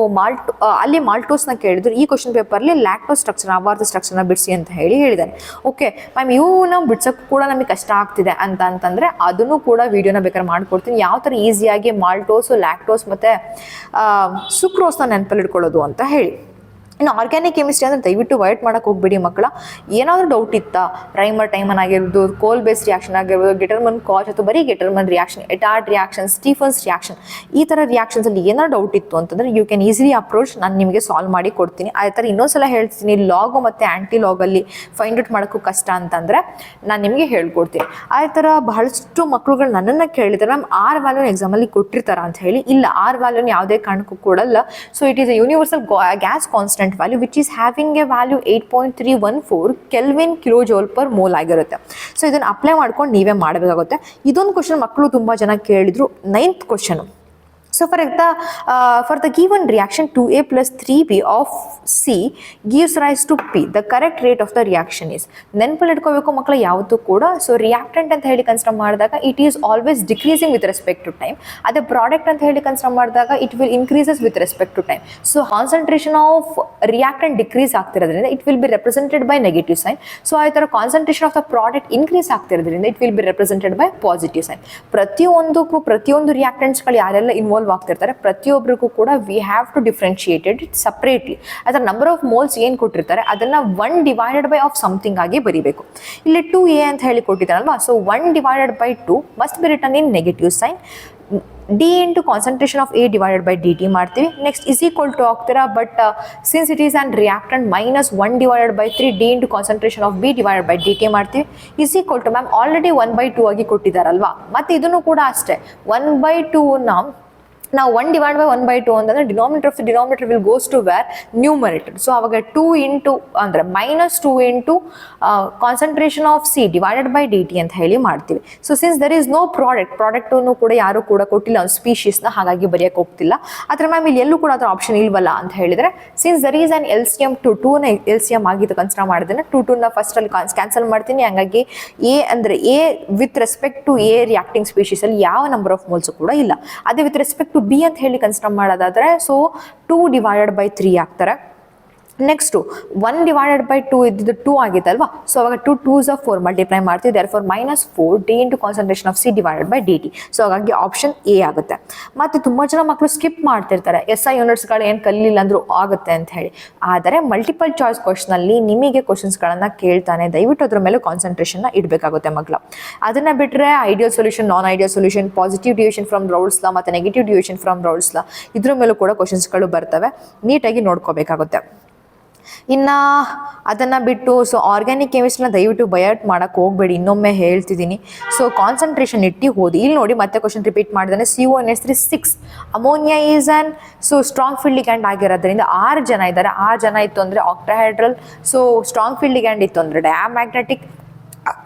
ಅಲ್ಲಿ ಮಾಲ್ಟೋಸ್ನ ಕೇಳಿದ್ರು, ಈ ಕ್ವಶನ್ ಪೇಪರ್ಲಿ ಲ್ಯಾಕ್ಟೋಸ್ ಸ್ಟ್ರಕ್ಚರ್ ಅವಾರ್ಧ ಸ್ಟ್ರಕ್ಚರ್ನ ಬಿಡಿಸಿ ಅಂತ ಹೇಳಿದ್ದಾನೆ. ಓಕೆ ಮ್ಯಾಮ್ ಇವನ್ನ ಬಿಡ್ಸೋಕ್ಕೂ ಕೂಡ ನಮಗೆ ಕಷ್ಟ ಆಗ್ತಿದೆ ಅಂತಂದರೆ ಅದನ್ನು ಕೂಡ ವೀಡಿಯೋನ ಬೇಕಾದ್ರೆ ಮಾಡ್ಕೊಡ್ತೀನಿ, ಯಾವ ಥರ ಈಸಿಯಾಗಿ ಮಾಲ್ಟೋಸು, ಲ್ಯಾಕ್ಟೋಸ್ ಮತ್ತು ಸುಕ್ರೋಸ್ನ ನೆನಪಲ್ಲಿ ಇಟ್ಕೊಳ್ಳೋದು ಅಂತ ಹೇಳಿ. ಇನ್ನು ಆರ್ಗ್ಯಾನಿಕ್ ಕೆಮಿಸ್ಟ್ರಿ ಅಂದರೆ ದಯವಿಟ್ಟು ವೈಟ್ ಮಾಡೋಕ್ಕೆ ಹೋಗ್ಬೇಡಿ ಮಕ್ಕಳ. ಏನಾದರೂ ಡೌಟ್ ಇತ್ತಾ, ಪ್ರೈಮರ್ ಟೈಮನ್ ಆಗಿರ್ಬೋದು, ಕೋಲ್ ಬೇಸ್ ರಿಯಾಕ್ಷನ್ ಆಗಿರ್ಬೋದು, ಗೆಟರ್ಮನ್ ಕಾಚ್ ಅಥವಾ ಬರೀ ಗೆಟರ್ಮನ್ ರಿಯಾಕ್ಷನ್, ಎಟಾರ್ಡ್ ರಿಯಾಕ್ಷನ್, ಸ್ಟೀಫನ್ಸ್ ರಿಯಾಕ್ಷನ್, ಈ ಥರ ರಿಯಾಕ್ಷನ್ಸಲ್ಲಿ ಏನಾದ್ರು ಡೌಟ್ ಇತ್ತು ಅಂತಂದರೆ ಯು ಕ್ಯಾನ್ ಈಸಿಲಿ ಅಪ್ರೋಚ್, ನಾನು ನಿಮಗೆ ಸಾಲ್ವ್ ಮಾಡಿ ಕೊಡ್ತೀನಿ. ಅದೇ ಥರ ಇನ್ನೊಂದ್ಸಲ ಹೇಳ್ತೀನಿ, ಲಾಗು ಮತ್ತು ಆ್ಯಂಟಿ ಲಾಗಲ್ಲಿ ಫೈಂಡ್ ಔಟ್ ಮಾಡೋಕ್ಕೂ ಕಷ್ಟ ಅಂತಂದರೆ ನಾನು ನಿಮಗೆ ಹೇಳ್ಕೊಡ್ತೀನಿ. ಅದೇ ಥರ ಬಹಳಷ್ಟು ಮಕ್ಕಳುಗಳು ನನ್ನನ್ನು ಕೇಳಿದ್ದಾರೆ, ಮ್ಯಾಮ್ ಆರ್ ವ್ಯಾಲ್ಯೂನ ಎಕ್ಸಾಮಲ್ಲಿ ಕೊಟ್ಟಿರ್ತಾರ ಅಂತ ಹೇಳಿ. ಇಲ್ಲ, ಆರ್ ವ್ಯಾಲ್ಯೂನ ಯಾವುದೇ ಕಾರಣಕ್ಕೂ ಕೊಡಲ್ಲ. So it is a universal gas constant value which is having a value 8.314 Kelvin kilojoule per mole ಆಗಿರುತ್ತೆ. ಸೊ ಇದನ್ನು ಅಪ್ಲೈ ಮಾಡ್ಕೊಂಡು ನೀವೇ ಮಾಡಬೇಕಾಗುತ್ತೆ. ಇದೊಂದು ಕ್ವಶನ್ ಮಕ್ಕಳು ತುಂಬ ಜನ ಕೇಳಿದ್ರು, 9th question. So for the given reaction 2A plus 3B of C gives rise to P, the correct rate of the reaction is. ನೆನಪಲ್ಲಿ ಇಟ್ಕೋಬೇಕು ಮಕ್ಕಳು ಯಾವತ್ತೂ ಕೂಡ. ಸೊ ರಿಯಾಕ್ಟೆಂಟ್ ಅಂತ ಹೇಳಿ ಕನ್ಸಿಡರ್ ಮಾಡಿದಾಗ it is always decreasing with respect to time. ಅದೇ product ಅಂತ ಹೇಳಿ ಕನ್ಸಿಡರ್ ಮಾಡಿದಾಗ it will increases with respect to time. So concentration of reactant decrease ಆಗ್ತಿರೋದ್ರಿಂದ it will be represented by negative sign. So ಆ ಥರ concentration of the product increase ಆಗ್ತಿರೋದ್ರಿಂದ it will be represented by positive sign. ಪ್ರತಿಯೊಂದು ರಿಯಾಕ್ಟೆಂಟ್ಸ್ಗಳು ಯಾರೆಲ್ಲ involve ಆಗ್ತಿರ್ತಾರೆ ಪ್ರತಿಯೊಬ್ಬರಿಗೂ ಕೂಡ we have to differentiated it separately. ಅದರ ನಂಬರ್ ಆಫ್ ಮೋಲ್ಸ್ ಏನು ಕೊಟ್ಟಿರ್ತಾರೆ ಅದನ್ನು 1 ಡಿವೈಡೆಡ್ ಬೈ ಆಫ್ ಸಮಥಿಂಗ್ ಆಗಿ ಬರೀಬೇಕು. ಇಲ್ಲಿ 2A ಅಂತ ಹೇಳಿ ಕೊಟ್ಟಿದ್ದಾರಲ್ವಾ, so 1 divided by 2 must be written in negative sign. D into concentration of A divided by dt ಮಾಡ್ತೀವಿ. ನೆಕ್ಸ್ಟ್ ಇಸ್ ಈಕ್ವಲ್ ಟು ಆಗ್ತೀರಾ, but since it is an reactant minus 1 divided by 3 D into concentration of B divided by dt ಮಾಡ್ತೀವಿ. Is equal to ma'am already 1/2 ಆಗಿ ಕೊಟ್ಟಿದ್ದಾರಲ್ವಾ, ಮತ್ತು ಇದನ್ನು ಕೂಡ ಅಷ್ಟೇ 1/2 ನಾವು 1 divided by 1/2 ಅಂತಂದರೆ denominator will goes to where numerator. So ಅವಾಗ 2 into ಅಂದರೆ -2 into concentration of C divided by D T ಅಂತ ಹೇಳಿ ಮಾಡ್ತೀವಿ. So since there is no ಪ್ರಾಡಕ್ಟನ್ನು ಕೂಡ ಯಾರು ಕೂಡ ಕೊಟ್ಟಿಲ್ಲ ಒಂದು ಸ್ಪೀಷೀಸ್ನ, ಹಾಗಾಗಿ ಬರೆಯೋಕ್ಕೆ ಹೋಗ್ತಿಲ್ಲ. ಆದರೆ ಮ್ಯಾಮ್ ಇಲ್ಲಿ ಎಲ್ಲೂ ಕೂಡ ಅದರ ಆಪ್ಷನ್ ಇಲ್ವಲ್ಲ ಅಂತ ಹೇಳಿದರೆ, since there is an LCM 2ನ LCM ಆಗಿದ್ದು ಕನ್ಸಿಡರ್ ಮಾಡಿದ್ರೆ 2ನ ಫಸ್ಟಲ್ಲಿ ಕ್ಯಾನ್ಸಲ್ ಮಾಡ್ತೀನಿ. ಹಾಗಾಗಿ ಎ ಅಂದರೆ A with respect to a reacting ಸ್ಪೀಷೀಸಲ್ಲಿ ಯಾವ ನಂಬರ್ ಆಫ್ ಮೋಲ್ಸು ಕೂಡ ಇಲ್ಲ. ಅದೇ ವಿತ್ ರೆಸ್ಪೆಕ್ಟ್ ಟು ಬಿ ಅಂತ ಹೇಳಿ ಕನ್ಸಿಡರ್ ಮಾಡೋದಾದರೆ ಸೊ 2 divided by 3 ಆಗ್ತಾರೆ. ನೆಕ್ಸ್ಟು 1 divided by 2 ಇದ್ದಿದ್ದು 2 ಆಗಿತ್ತಲ್ವಾ, ಸೊ ಅವಾಗ 2 2s are 4 ಮಲ್ಟಿಪ್ಲೈ ಮಾಡ್ತೀವಿ. therefore -4 D into concentration of C divided by dt. So ಹಾಗಾಗಿ ಆಪ್ಷನ್ ಎ ಆಗುತ್ತೆ. ಮತ್ತು ತುಂಬ ಜನ ಮಕ್ಕಳು ಸ್ಕಿಪ್ ಮಾಡ್ತಿರ್ತಾರೆ, SI ಯೂನಿಟ್ಸ್ಗಳು ಏನು ಕಲಿಲಿಲ್ಲ ಅಂದರೂ ಆಗುತ್ತೆ ಅಂತ ಹೇಳಿ. ಆದರೆ ಮಲ್ಟಿಪಲ್ ಚಾಯ್ಸ್ ಕ್ವಶನಲ್ಲಿ ನಿಮಗೆ ಕ್ವಶನ್ಸ್ಗಳನ್ನು ಕೇಳ್ತಾನೆ, ದಯವಿಟ್ಟು ಅದ್ರ ಮೇಲೆ ಕಾನ್ಸಂಟ್ರೇಷನ್ನ ಇಡಬೇಕಾಗುತ್ತೆ ಮಕ್ಕಳು. ಅದನ್ನು ಬಿಟ್ಟರೆ ideal solution, non ideal solution, positive division from Raoult's law ಮತ್ತು negative division from Raoult's law, ಇದ್ರ ಮೇಲೂ ಕೂಡ ಕ್ವಶನ್ಸ್ಗಳು ಬರ್ತವೆ, ನೀಟಾಗಿ ನೋಡ್ಕೋಬೇಕಾಗುತ್ತೆ. ಇನ್ನು ಅದನ್ನು ಬಿಟ್ಟು ಸೊ ಆರ್ಗ್ಯಾನಿಕ್ ಕೆಮಿಸ್ಟ್ರಿನ ದಯವಿಟ್ಟು ಬಯಾಟ್ ಮಾಡೋಕ್ಕೆ ಹೋಗಬೇಡಿ, ಇನ್ನೊಮ್ಮೆ ಹೇಳ್ತಿದ್ದೀನಿ. ಸೊ ಕಾನ್ಸಂಟ್ರೇಷನ್ ಇಟ್ಟು ಓದಿ. ಇಲ್ಲಿ ನೋಡಿ ಮತ್ತೆ ಕ್ವಶನ್ ರಿಪೀಟ್ ಮಾಡಿದಾನೆ. CO2H3 6 ammonia is an so strong field ligand ಆಗಿರೋದ್ರಿಂದ 6 ಜನ ಇದ್ದಾರೆ. 6 ಜನ ಇತ್ತು ಅಂದರೆ octahedral, so strong field ligand ಇತ್ತು ಅಂದರೆ ಡಯಾಮ್ಯಾಗ್ನೆಟಿಕ್,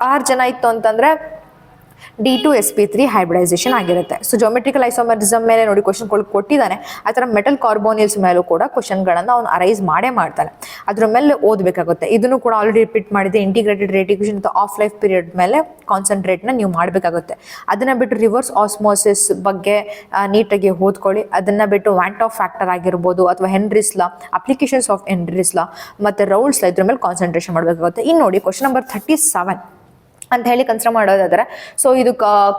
6 ಜನ ಇತ್ತು ಅಂತಂದರೆ D2sp3 ಹೈಬ್ರಿಡೈಸೇಷನ್ ಆಗಿರುತ್ತೆ. ಸೊ ಜೋಮೆಟ್ರಿಕಲ್ ಐಸೋಮರಿಸಮ್ ಮೇಲೆ ನೋಡಿ ಕ್ವಶನ್ ಕೊಟ್ಟಿದ್ದಾನೆ. ಆ ಥರ ಮೆಟಲ್ ಕಾರ್ಬೋನಿಲ್ಸ್ ಮೇಲೂ ಕೂಡ ಕ್ವಶನ್ಗಳನ್ನು ಅವನು ಅರೈಸ್ ಮಾಡೇ ಮಾಡ್ತಾನೆ, ಅದ್ರ ಮೇಲೆ ಓದಬೇಕಾಗುತ್ತೆ. ಇದನ್ನು ಕೂಡ ಆಲ್ರೆಡಿ ರಿಪೀಟ್ ಮಾಡಿದೆ. ಇಂಟಿಗ್ರೇಟೆಡ್ ರೇಟ್ ಇಕ್ವೇಷನ್ ಅಥವಾ ಆಫ್ ಲೈಫ್ ಪೀರಿಯಡ್ ಮೇಲೆ ಕಾನ್ಸಂಟ್ರೇಟ್ನ ನೀವು ಮಾಡಬೇಕಾಗುತ್ತೆ. ಅದನ್ನು ಬಿಟ್ಟು ರಿವರ್ಸ್ ಆಸ್ಮೋಸಿಸ್ ಬಗ್ಗೆ ನೀಟಾಗಿ ಓದ್ಕೊಳ್ಳಿ. ಅದನ್ನು ಬಿಟ್ಟು ವ್ಯಾಂಟ್ ಆಫ್ ಫ್ಯಾಕ್ಟರ್ ಆಗಿರ್ಬೋದು ಅಥವಾ ಹೆನ್ರಿಸ್ ಲಾ, ಅಪ್ಲಿಕೇಶನ್ಸ್ ಆಫ್ ಹೆನ್ರಿಸ್ ಲಾ ಮತ್ತು ರೌಲ್ಸ್ ಲಾ, ಇದ್ರ ಮೇಲೆ ಕಾನ್ಸಂಟ್ರೇಷನ್ ಮಾಡಬೇಕಾಗುತ್ತೆ. ಇನ್ನು ನೋಡಿ ಕ್ವಶನ್ ನಂಬರ್ 37 ಅಂತ ಹೇಳಿ ಕನ್ಸಿಡರ್ ಮಾಡೋದಾದರೆ, ಸೊ ಇದು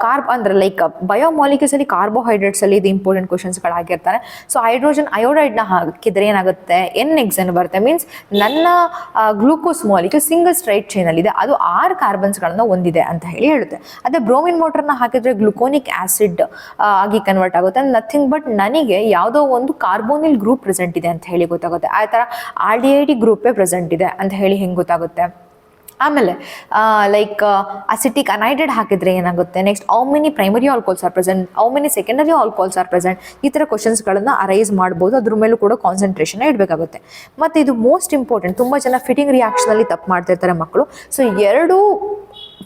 ಕಾರ್ಬ್ ಅಂದರೆ ಲೈಕ್ ಬಯೋಮಾಲಿಕ್ಯೂಲ್ಸಲ್ಲಿ ಕಾರ್ಬೋಹೈಡ್ರೇಟ್ಸಲ್ಲಿ ಇದು ಇಂಪಾರ್ಟೆಂಟ್ ಕ್ವಶನ್ಸ್ಗಳಾಗಿರ್ತಾರೆ. ಸೊ ಹೈಡ್ರೋಜನ್ ಅಯೋಡೈಡ್ನ ಹಾಕಿದರೆ ಏನಾಗುತ್ತೆ, NHN ಬರುತ್ತೆ. ಮೀನ್ಸ್ ನನ್ನ ಗ್ಲೂಕೋಸ್ ಮಾಲಿಕ್ಯೂಲ್ ಸಿಂಗಲ್ ಸ್ಟ್ರೈಟ್ ಚೈನಲ್ಲಿದೆ, ಅದು 6 ಕಾರ್ಬನ್ಸ್ಗಳನ್ನು ಹೊಂದಿದೆ ಅಂತ ಹೇಳಿ ಹೇಳುತ್ತೆ. ಅದೇ ಬ್ರೋಮಿನ್ ವಾಟರ್ನ ಹಾಕಿದರೆ ಗ್ಲುಕೋನಿಕ್ ಆ್ಯಸಿಡ್ ಆಗಿ ಕನ್ವರ್ಟ್ ಆಗುತ್ತೆ. ನಥಿಂಗ್ ಬಟ್ ನನಗೆ ಯಾವುದೋ ಒಂದು ಕಾರ್ಬೋನಿಲ್ ಗ್ರೂಪ್ ಪ್ರೆಸೆಂಟ್ ಇದೆ ಅಂತ ಹೇಳಿ ಗೊತ್ತಾಗುತ್ತೆ. ಆ ಥರ RDID ಗ್ರೂಪೇ ಪ್ರೆಸೆಂಟ್ ಇದೆ ಅಂತ ಹೇಳಿ ಹೆಂಗೆ ಗೊತ್ತಾಗುತ್ತೆ. ಆಮೇಲೆ ಲೈಕ್ ಅಸಿಟಿಕ್ ಅನೈಡ್ರೈಡ್ ಹಾಕಿದರೆ ಏನಾಗುತ್ತೆ, next how many primary alcohols are present, how many secondary alcohols are present, ಈ ಥರ ಕ್ವಶನ್ಸ್ಗಳನ್ನು ಅರೈಸ್ ಮಾಡ್ಬೋದು. ಅದ್ರ ಮೇಲೂ ಕೂಡ ಕಾನ್ಸಂಟ್ರೇಷನ್ ಇಡಬೇಕಾಗುತ್ತೆ. ಮತ್ತು ಇದು ಮೋಸ್ಟ್ ಇಂಪಾರ್ಟೆಂಟ್, ತುಂಬ ಜನ ಫಿಟ್ಟಿಂಗ್ ರಿಯಾಕ್ಷನಲ್ಲಿ ತಪ್ಪು ಮಾಡ್ತಿರ್ತಾರೆ ಮಕ್ಕಳು. ಸೊ 2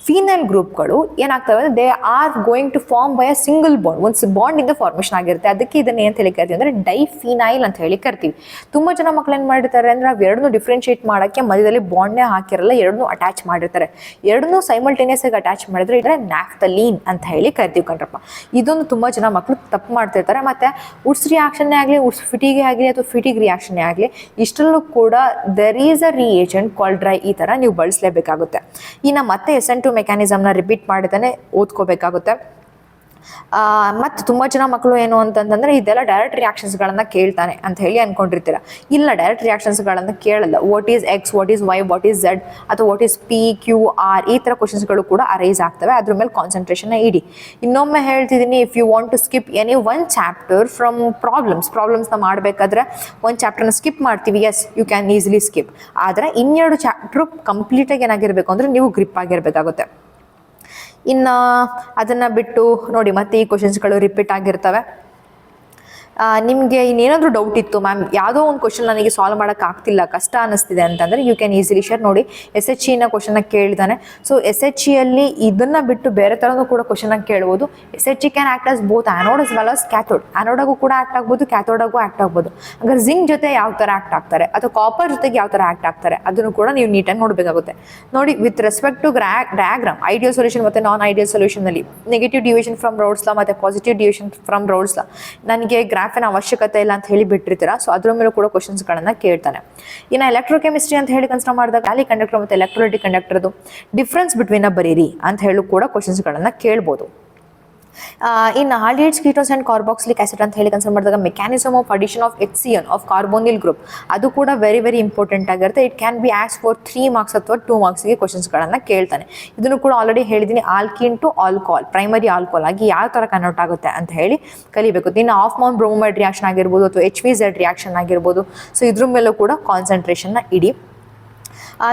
ಫಿನೈಲ್ ಗ್ರೂಪ್ಗಳು ಏನಾಗ್ತವೆ ಅಂದರೆ they are going to form by a single bond, ಒಂದು ಬಾಂಡಿಂದ ಫಾರ್ಮೇಷನ್ ಆಗಿರುತ್ತೆ. ಅದಕ್ಕೆ ಇದನ್ನು ಏನು ಹೇಳಿ ಕರಿತೀವಿ ಅಂದರೆ ಡೈಫಿನೈಲ್ ಅಂತ ಹೇಳಿ ಕರಿತೀವಿ. ತುಂಬ ಜನ ಮಕ್ಳು ಏನು ಮಾಡಿರ್ತಾರೆ ಅಂದರೆ ನಾವು ಎರಡನ್ನೂ ಡಿಫ್ರೆನ್ಶಿಯೇಟ್ ಮಾಡೋಕ್ಕೆ ಮಧ್ಯದಲ್ಲಿ ಬಾಂಡ್ನೇ ಹಾಕಿರಲ್ಲ, ಎರಡನ್ನೂ ಅಟ್ಯಾಚ್ ಮಾಡಿರ್ತಾರೆ. ಎರಡನ್ನೂ ಸೈಮಲ್ಟೇನಿಯಸ್ ಆಗಿ ಅಟ್ಯಾಚ್ ಮಾಡಿದ್ರೆ ಇದರ ನ್ಯಾಫ್ತಲೀನ್ ಅಂತ ಹೇಳಿ ಕರಿತೀವಿ ಕಣ್ರಪ್ಪ. ಇದೊಂದು ತುಂಬ ಜನ ಮಕ್ಕಳು ತಪ್ಪು ಮಾಡ್ತಿರ್ತಾರೆ. ಮತ್ತು ಉಡ್ಸ್ ರಿಯಾಕ್ಷನ್ನೇ ಆಗಲಿ, ಉಡ್ಸ್ ಫಿಟಿಗೆ ಆಗಲಿ ಅಥವಾ ಫಿಟಿಗ್ ರಿಯಾಕ್ಷನ್ನೇ ಆಗಲಿ, ಇಷ್ಟರಲ್ಲೂ ಕೂಡ there is a reagent call dry, ಈ ಥರ ನೀವು ಬಳಸಲೇಬೇಕಾಗುತ್ತೆ. ಇನ್ನು ಮತ್ತೆ SN2 ಮೆಕ್ಯಾನಿಸಮ್ನ ರಿಪೀಟ್ ಮಾಡಿದಾನೆ ಓದ್ಕೋಬೇಕಾಗುತ್ತೆ. ಮತ್ತು ತುಂಬ ಜನ ಮಕ್ಕಳು ಏನು ಅಂತಂದರೆ ಇದೆಲ್ಲ ಡೈರೆಕ್ಟ್ ರಿಯಾಕ್ಷನ್ಸ್ಗಳನ್ನು ಕೇಳ್ತಾನೆ ಅಂತ ಹೇಳಿ ಅಂದ್ಕೊಂಡಿರ್ತೀರ. ಇಲ್ಲ, ಡೈರೆಕ್ಟ್ ರಿಯಾಕ್ಷನ್ಸ್ಗಳನ್ನು ಕೇಳಲ್ಲ. What is X, what is Y, what is Z ಅಥವಾ what is P, Q, R ಈ ಥರ ಕ್ವಶನ್ಸ್ಗಳು ಕೂಡ ಅರೈಸ್ ಆಗ್ತವೆ. ಅದ್ರ ಮೇಲೆ ಕಾನ್ಸಂಟ್ರೇಷನ್ನ ಇಡಿ. ಇನ್ನೊಮ್ಮೆ ಹೇಳ್ತಿದ್ದೀನಿ, if you want to skip any one chapter from ಪ್ರಾಬ್ಲಮ್ಸ್ನ ಮಾಡಬೇಕಾದ್ರೆ ಒಂದು ಚಾಪ್ಟರ್ನ ಸ್ಕಿಪ್ ಮಾಡ್ತೀವಿ, as you can easily skip. ಆದರೆ ಇನ್ನೆರಡು ಚಾಪ್ಟರ್ ಕಂಪ್ಲೀಟಾಗಿ ಏನಾಗಿರಬೇಕು ಅಂದರೆ ನೀವು ಗ್ರಿಪ್ ಆಗಿರಬೇಕಾಗುತ್ತೆ. ಇನ್ನು ಅದನ್ನು ಬಿಟ್ಟು ನೋಡಿ ಮತ್ತೆ ಈ ಕ್ವಶನ್ಸ್ಗಳು ರಿಪೀಟ್ ಆಗಿರ್ತವೆ. ನಿಮಗೆ ಇನ್ನೇನಾದರೂ ಡೌಟ್ ಇತ್ತು, ಮ್ಯಾಮ್ ಯಾವುದೋ ಒಂದು ಕ್ವಶನ್ ನನಗೆ ಸಾಲ್ವ್ ಮಾಡೋಕ್ಕಾಗ್ತಿಲ್ಲ, ಕಷ್ಟ ಅನ್ನಿಸ್ತಿದೆ ಅಂತಂದರೆ ಯು ಕ್ಯಾನ್ ಈಸಿಲಿ ಶೇರ್. ನೋಡಿ SHEನ ಕ್ವಶನ್ನ ಕೇಳಿದ್ದಾನೆ. ಸೊ SHEಯಲ್ಲಿ ಇದನ್ನು ಬಿಟ್ಟು ಬೇರೆ ಥರನೂ ಕೂಡ ಕ್ವಶನ್ನ ಕೇಳ್ಬೋದು. SHE can act as both anode as well as cathode. ಆ್ಯನೋಡಾಗೂ ಕೂಡ ಆ್ಯಕ್ಟ್ ಆಗ್ಬೋದು, ಕ್ಯಾಥೋಡಾಗೂ ಆ್ಯಕ್ಟ್ ಆಗ್ಬೋದು. ಹಾಗಾದ್ರೆ ಜಿಂಕ್ ಜೊತೆ ಯಾವ ಥರ ಆ್ಯಕ್ಟ್ ಆಗ್ತಾರೆ ಅಥವಾ ಕಾಪರ್ ಜೊತೆಗೆ ಯಾವ ಥರ ಆ್ಯಕ್ಟ್ ಆಗ್ತಾರೆ ಅದನ್ನು ಕೂಡ ನೀವು ನೀಟಾಗಿ ನೋಡಬೇಕಾಗುತ್ತೆ. ನೋಡಿ, with respect to diagram, ideal solution ಮತ್ತು ನಾನ್ ಐಡಿಯಲ್ ಸೊಲ್ಯೂಷನಲ್ಲಿ negative division from Raoult's law ಮತ್ತು positive division from Raoult's law ನನಗೆ ಗ್ರಾಫಿನ ಅವಶ್ಯಕತೆ ಇಲ್ಲ ಅಂತ ಹೇಳಿ ಬಿಟ್ಟಿರ್ತೀರಾ. ಸೊ ಅದ್ರ ಮೇಲೂ ಕೂಡ ಕ್ವಶನ್ಸ್ಗಳನ್ನು ಕೇಳ್ತಾನೆ. ಇನ್ನು ಎಲೆಕ್ಟ್ರೋಕೆಮಿಸ್ಟ್ರಿ ಅಂತ ಹೇಳಿ ಕನ್ಸಿಡರ್ ಮಾಡಿದಾಗ ವ್ಯಾಲಿ ಕಂಡಕ್ಟರ್ ಮತ್ತು ಎಲೆಕ್ಟ್ರೋಲೈಟಿಕ್ ಕಂಡಕ್ಟರ್ದು ಡಿಫ್ರೆನ್ಸ್ ಬಿಟ್ವೀನ್ ಬರೀರಿ ಅಂತ ಹೇಳಿ ಕೂಡ ಕ್ವಶನ್ಸ್ಗಳನ್ನು ಕೇಳ್ಬೋದು. ಇನ್ನು aldehydes, ketones and carboxylic acid ಅಂತ ಹೇಳಿ ಕನ್ಸಿಡರ್ ಮಾಡಿದಾಗ mechanism of addition of HCN of carbonyl group ಅದು ಕೂಡ ವೆರಿ ವೆರಿ ಇಂಪಾರ್ಟೆಂಟ್ ಆಗಿರುತ್ತೆ. It can be as for 3 marks ಅಥವಾ 2 ಮಾರ್ಕ್ಸ್ಗೆ ಕ್ವಶನ್ಸ್ಗಳನ್ನು ಕೇಳ್ತಾನೆ. ಇದನ್ನು ಕೂಡ ಆಲ್ರೆಡಿ ಹೇಳಿದ್ದೀನಿ, alkene to alcohol, primary alcohol ಆಗಿ ಯಾವ ಥರ ಕನ್ವರ್ಟ್ ಆಗುತ್ತೆ ಅಂತ ಹೇಳಿ ಕಲಿಬೇಕು. ಇನ್ನು ಆಫ್ ಮೌನ್ ಬ್ರೋಮೈಡ್ ರಿಯಾಕ್ಷನ್ ಆಗಿರ್ಬೋದು ಅಥವಾ HVZ ರಿಯಾಕ್ಷನ್ ಆಗಿರ್ಬೋದು. ಸೊ ಇದ್ರ ಮೇಲೂ ಕೂಡ ಕಾನ್ಸಂಟ್ರೇಷನ್ನ ಇಡಿ.